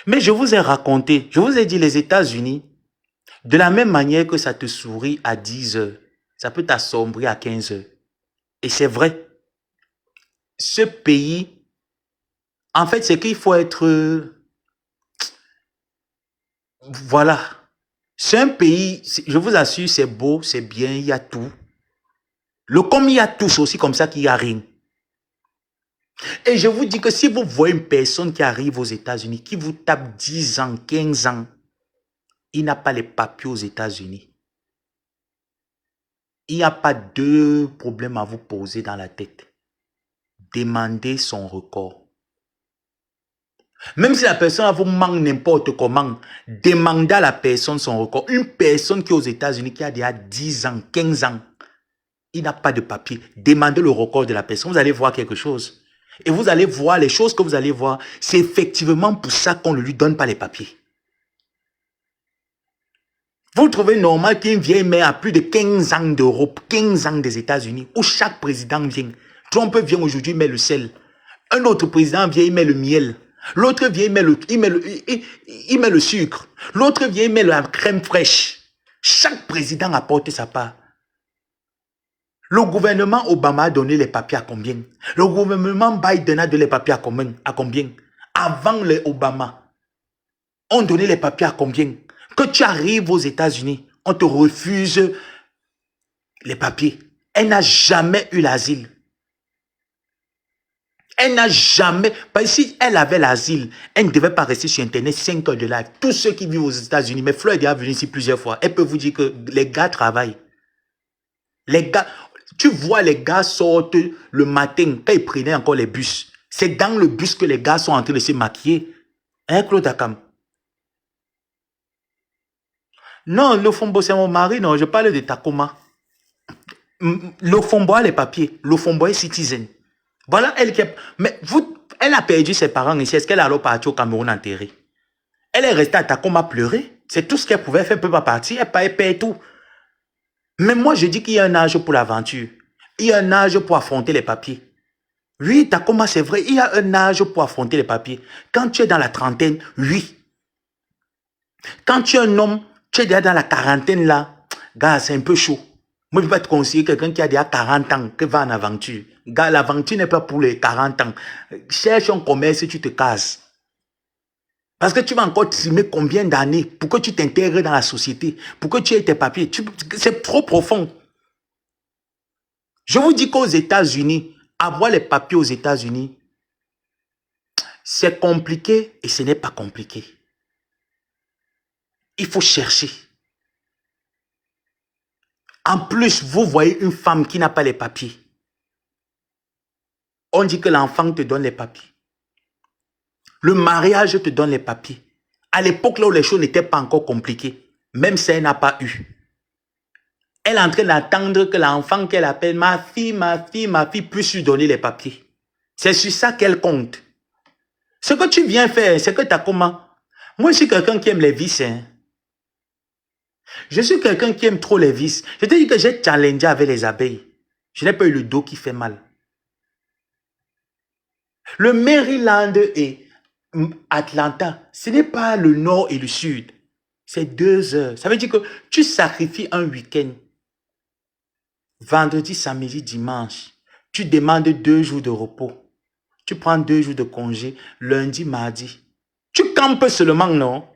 Mais je vous ai raconté, je vous ai dit les États-Unis, de la même manière que ça te sourit à 10 heures, ça peut t'assombrir à 15 heures. Et c'est vrai. Ce pays, en fait, c'est qu'il faut être... Voilà. C'est un pays, je vous assure, c'est beau, c'est bien, il y a tout. Comme il y a tout, c'est aussi comme ça qu'il n'y a rien. Et je vous dis que si vous voyez une personne qui arrive aux États-Unis, qui vous tape 10 ans, 15 ans, il n'a pas les papiers aux États-Unis. Il n'y a pas deux problèmes à vous poser dans la tête. Demandez son record. Même si la personne vous manque n'importe comment, demandez à la personne son record. Une personne qui est aux États-Unis, qui a déjà 10 ans, 15 ans, il n'a pas de papier. Demandez le record de la personne. Vous allez voir quelque chose. Et vous allez voir, les choses que vous allez voir, c'est effectivement pour ça qu'on ne lui donne pas les papiers. Vous trouvez normal qu'une vieille mère a plus de 15 ans d'Europe, 15 ans des États-Unis, où chaque président vient. Trump vient aujourd'hui, il met le sel. Un autre président vient, il met le miel. L'autre vient, il met le sucre. L'autre vient, il met la crème fraîche. Chaque président apporte sa part. Le gouvernement Obama a donné les papiers à combien? Le gouvernement Biden a donné les papiers à combien? Avant les Obama, on donnait les papiers à combien? Que tu arrives aux États-Unis, on te refuse les papiers. Elle n'a jamais eu l'asile. Elle n'a jamais... Parce que si elle avait l'asile, elle ne devait pas rester sur Internet 5 heures de live. Tous ceux qui vivent aux États-Unis, mais Flo est déjà venu ici plusieurs fois, elle peut vous dire que les gars travaillent. Les gars... Tu vois les gars sortent le matin, quand ils prenaient encore les bus. C'est dans le bus que les gars sont en train de se maquiller. Hein, Claude Akam? Non, le Fombo, c'est mon mari, non, je parle de Takoma. Le Fombo a les papiers. Le Fombo est citizen. Voilà, elle qui est... Mais vous, Elle a perdu ses parents ici. Est-ce qu'elle est alors partie au Cameroun enterrée? Elle est restée à Takoma pleurer. C'est tout ce qu'elle pouvait faire. Elle ne peut pas partir. Elle perd tout. Mais moi, je dis qu'il y a un âge pour l'aventure. Il y a un âge pour affronter les papiers. Oui, Takoma, c'est vrai. Il y a un âge pour affronter les papiers. Quand tu es dans la trentaine, oui. Quand tu es un homme, tu es déjà dans la quarantaine là. Gars, c'est un peu chaud. Moi, je ne peux pas te conseiller quelqu'un qui a déjà 40 ans, qui va en aventure. Gars, l'aventure n'est pas pour les 40 ans. Cherche un commerce et tu te casses. Parce que tu vas encore trimer combien d'années pour que tu t'intègres dans la société, pour que tu aies tes papiers. C'est trop profond. Je vous dis qu'aux États-Unis, avoir les papiers aux États-Unis, c'est compliqué et ce n'est pas compliqué. Il faut chercher. En plus, vous voyez une femme qui n'a pas les papiers. On dit que l'enfant te donne les papiers. Le mariage te donne les papiers. À l'époque là où les choses n'étaient pas encore compliquées, même si elle n'a pas eu. Elle est en train d'attendre que l'enfant qu'elle appelle ma fille puisse lui donner les papiers. C'est sur ça qu'elle compte. Ce que tu viens faire, c'est que tu as comment? Moi, je suis quelqu'un qui aime les vices. Hein. Je suis quelqu'un qui aime trop les vices. Je te dis que j'ai challengé avec les abeilles. Je n'ai pas eu le dos qui fait mal. Le Maryland et Atlanta, ce n'est pas le nord et le sud. C'est 2 heures. Ça veut dire que tu sacrifies un week-end. Vendredi, samedi, dimanche. Tu demandes 2 jours de repos. Tu prends 2 jours de congé. Lundi, mardi. Tu campes seulement, non?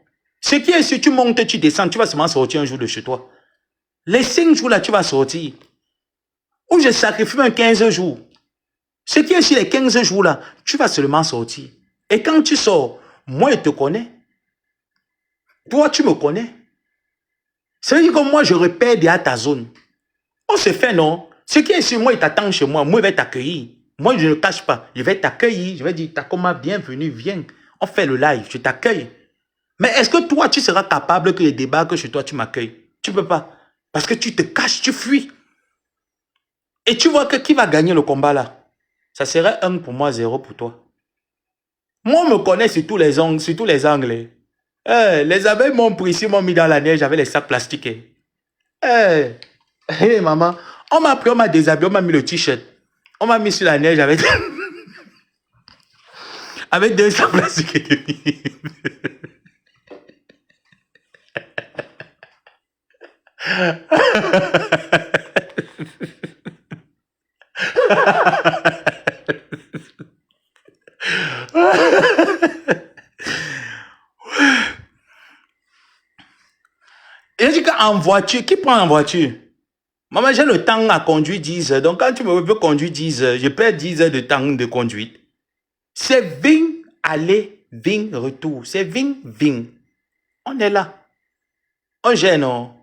Ce qui est, si tu montes, tu descends, tu vas seulement sortir un jour de chez toi. Les 5 jours là, tu vas sortir. Ou je sacrifie un 15 jours. Ce qui est sur les 15 jours là, tu vas seulement sortir. Et quand tu sors, moi je te connais. Toi, tu me connais. Ça veut dire que moi, je repère déjà ta zone. On se fait, non? Ce qui est sur moi, il t'attend chez moi. Moi, je vais t'accueillir. Moi, je ne cache pas. Je vais t'accueillir. Je vais dire, Takoma, bienvenue, viens. On fait le live, je t'accueille. Mais est-ce que toi, tu seras capable que je débarque chez toi, tu m'accueilles? Tu ne peux pas. Parce que tu te caches, tu fuis. Et tu vois que qui va gagner le combat là? Ça serait 1 pour moi, 0 pour toi. Moi, on me connaît sur tous les angles. Sur tous les angles. Les abeilles m'ont pris ici, m'ont mis dans la neige avec les sacs plastiques. Hey, maman, on m'a pris, on m'a déshabillé, on m'a mis le t-shirt. On m'a mis sur la neige avec, avec 2 sacs plastiques. Il dit qu'en voiture, qui prend en voiture? Maman, j'ai le temps à conduire 10 heures. Donc, quand tu me veux conduire 10 heures, je perds 10 heures de temps de conduite. C'est 20 aller, 20 retour. C'est 20. On est là. On gère, non?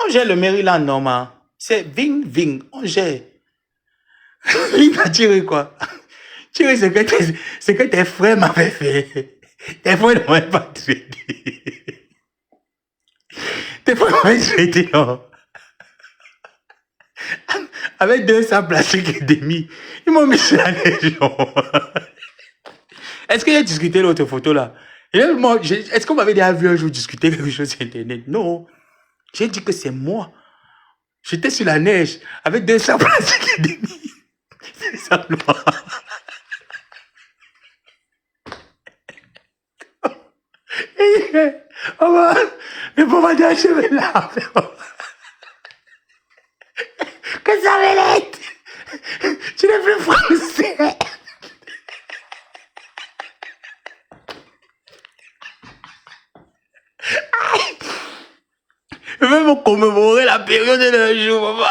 On gère le Maryland, non, ma? C'est 20. On gère. Il a tiré quoi? Tiré ce que tes frères m'avaient fait. Tes frères ne m'avaient pas traité. Tes frères m'avaient traité, non? Avec 200 plastiques et demi. Ils m'ont mis sur la neige. Est-ce que j'ai discuté l'autre photo là? Est-ce qu'on m'avait déjà vu un jour discuter quelque chose sur Internet? Non. J'ai dit que c'est moi. J'étais sur la neige avec 200 plastiques et demi. C'est ça, moi. Mais pour ma dire, je vais là. Que ça va l'être? Tu n'es plus français. Je veux me commémorer la période d'un jour, maman.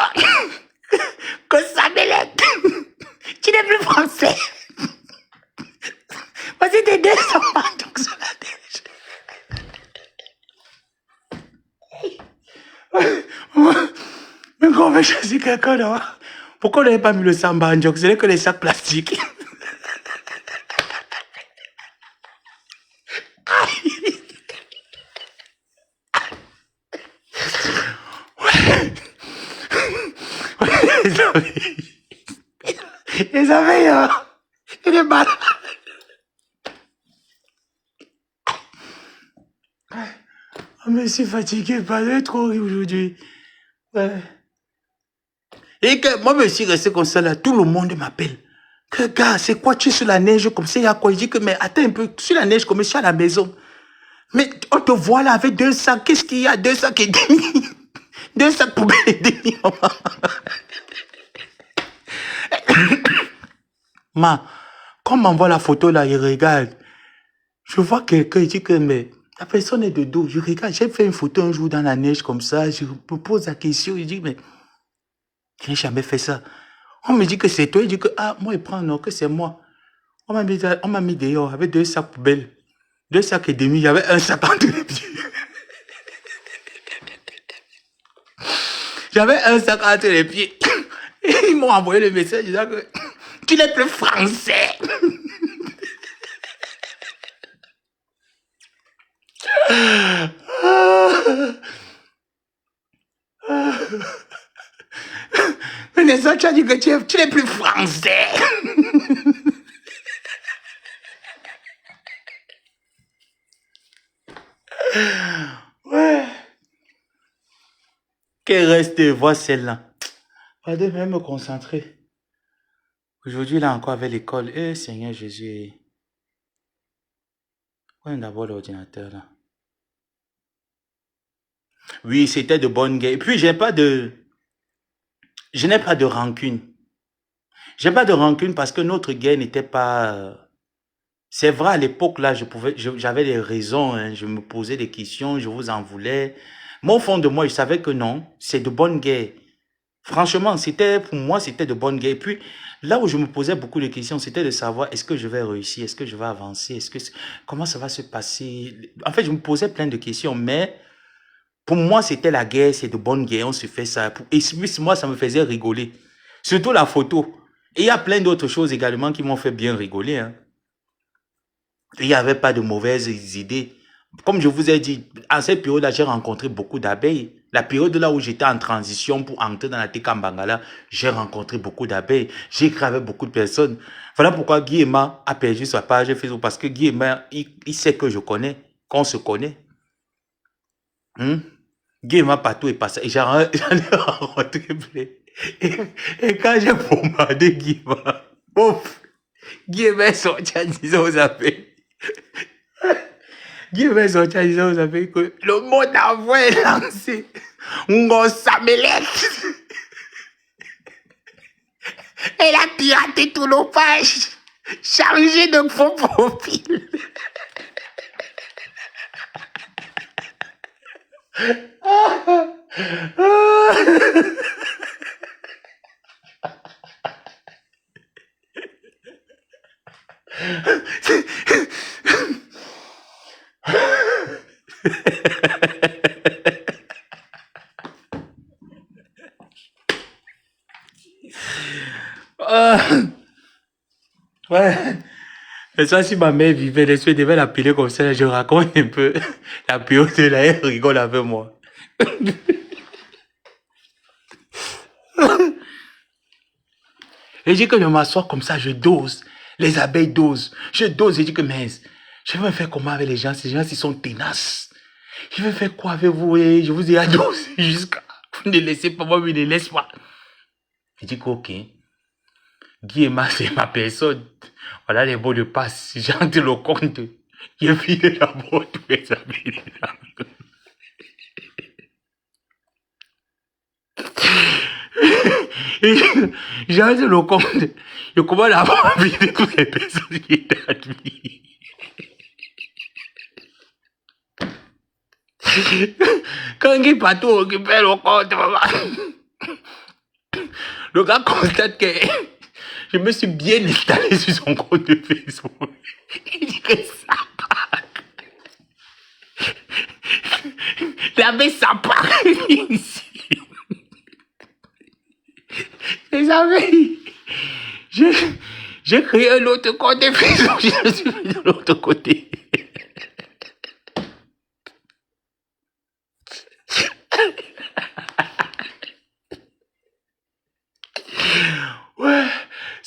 Que ça m'élève. Tu n'es plus français. Parce que t'es 200 donc sur la neige. Mais quand on veut choisir quelqu'un, non? Pourquoi on n'avait pas mis le samba en joke? Ce n'est que les sacs plastiques. Les abeilles, hein? j'ai mal. Oh, mais je suis fatigué, pas trop aujourd'hui. Ouais. Et que moi, je suis resté comme ça là, tout le monde m'appelle. Que gars, c'est quoi, tu es sur la neige comme ça, il y a quoi? Je dis que, mais attends un peu, sur la neige comme ça, à la maison. Mais on te voit là avec 2 sacs, qu'est-ce qu'il y a? 2 sacs et demi. 2 sacs poubelles et demi, maman. Ma, quand on m'envoie la photo là, il regarde. Je vois quelqu'un, il dit que, mais la personne est de dos. Je regarde, j'ai fait une photo un jour dans la neige comme ça, je me pose la question, il dit, mais je n'ai jamais fait ça. On me dit que c'est toi, il dit que, ah, moi, il prend, non, que c'est moi. On m'a mis dehors avec 2 sacs poubelles. 2 sacs et demi, il y avait un sac entre les pieds. J'avais un sac entre les pieds. Et ils m'ont envoyé le message disant que tu n'es plus français. Mais ça, tu as dit que tu n'es plus français. Ouais. Qu'elle reste de voir celle-là. Pas de même me concentrer. Aujourd'hui, là encore avec l'école. Eh, Seigneur Jésus. Prenez d'abord l'ordinateur là. Oui, c'était de bonnes guerres. Et puis, je n'ai pas de rancune. J'ai pas de rancune parce que notre guerre n'était pas... C'est vrai, à l'époque, là, j'avais des raisons, hein, je me posais des questions, je vous en voulais. Mais au fond de moi, je savais que non, c'est de bonnes guerres. Franchement, pour moi, c'était de bonnes guerres. Et puis, là où je me posais beaucoup de questions, c'était de savoir, est-ce que je vais réussir, est-ce que je vais avancer, comment ça va se passer? En fait, je me posais plein de questions, mais pour moi, c'était la guerre, c'est de bonnes guerres, on se fait ça. Et puis, moi, ça me faisait rigoler. Surtout la photo. Et il y a plein d'autres choses également qui m'ont fait bien rigoler, hein. Il n'y avait pas de mauvaises idées. Comme je vous ai dit, à cette période-là, j'ai rencontré beaucoup d'abeilles. La période là où j'étais en transition pour entrer dans la Tekambangala, j'ai rencontré beaucoup d'abeilles. J'ai écrit avec beaucoup de personnes. Voilà pourquoi Guy Emma a perdu sa page Facebook. Parce que Guy Emma, il sait que je connais, qu'on se connaît. Guy Emma partout est passé. Et j'en ai rencontré plein. Et quand j'ai bombardé Guy Emma, ouf, Guy Emma est sorti en disant aux abeilles. Dieu va sortir en disant, vous savez que le mot d'envoi est lancé. On s'amelette. Elle a piraté tous nos pages. Chargé de faux profils. Ouais. Mais ça, si ma mère vivait, elle devait l'appeler comme ça, je raconte un peu la période de là, elle rigole avec moi. Et je dis que je m'assois comme ça, je dose. Les abeilles dosent. Je dose et je dis que, mais je vais faire comment avec les gens? Ces gens, ils sont tenaces. Je vais faire quoi avec vous? Et je vous ai adosé jusqu'à... Vous ne laissez pas, moi, mais ne laisse pas. Je dis que, ok. Guy Emma, c'est ma personne. Voilà les mots de passe. J'entre le compte. Je file d'abord tous les abeilles. J'entre le compte. Je commence à avoir envie de toutes les personnes qui étaient admises. Quand Guy Patou récupère le compte, le gars constate que je me suis bien installé sur son compte de Facebook. Il dit que ça part. J'avais ça part ici. Les amis, j'ai créé un autre compte de Facebook. Je suis mis de l'autre côté.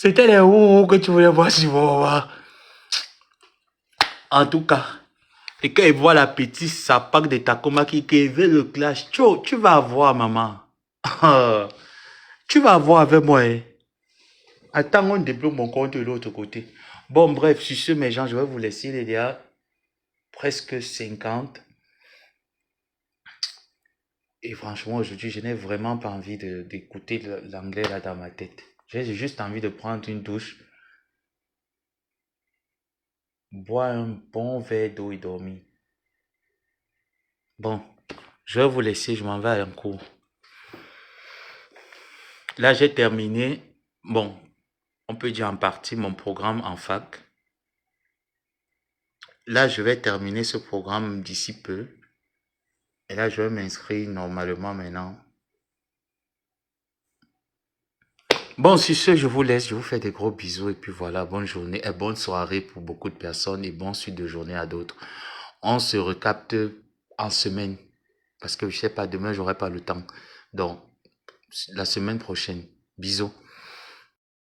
C'était les ouh que tu voulais voir sur moi. En tout cas, et quand il voit la petite sapac de Takoma qui veut le clash, tu vas voir, maman. Tu vas voir avec moi. Hein. Attends, on débloque mon compte de l'autre côté. Bon, bref, sur ce, mes gens, je vais vous laisser. Il y a presque 50. Et franchement, aujourd'hui, je n'ai vraiment pas envie d'écouter l'anglais là dans ma tête. J'ai juste envie de prendre une douche, boire un bon verre d'eau et dormir. Bon, je vais vous laisser, je m'en vais en cours. Là, j'ai terminé, bon, on peut dire en partie mon programme en fac. Là, je vais terminer ce programme d'ici peu. Et là, je vais m'inscrire normalement maintenant. Bon, sur ce, je vous laisse. Je vous fais des gros bisous. Et puis voilà, bonne journée et bonne soirée pour beaucoup de personnes et bonne suite de journée à d'autres. On se recapte en semaine. Parce que je sais pas, demain, j'aurai pas le temps. Donc, la semaine prochaine. Bisous.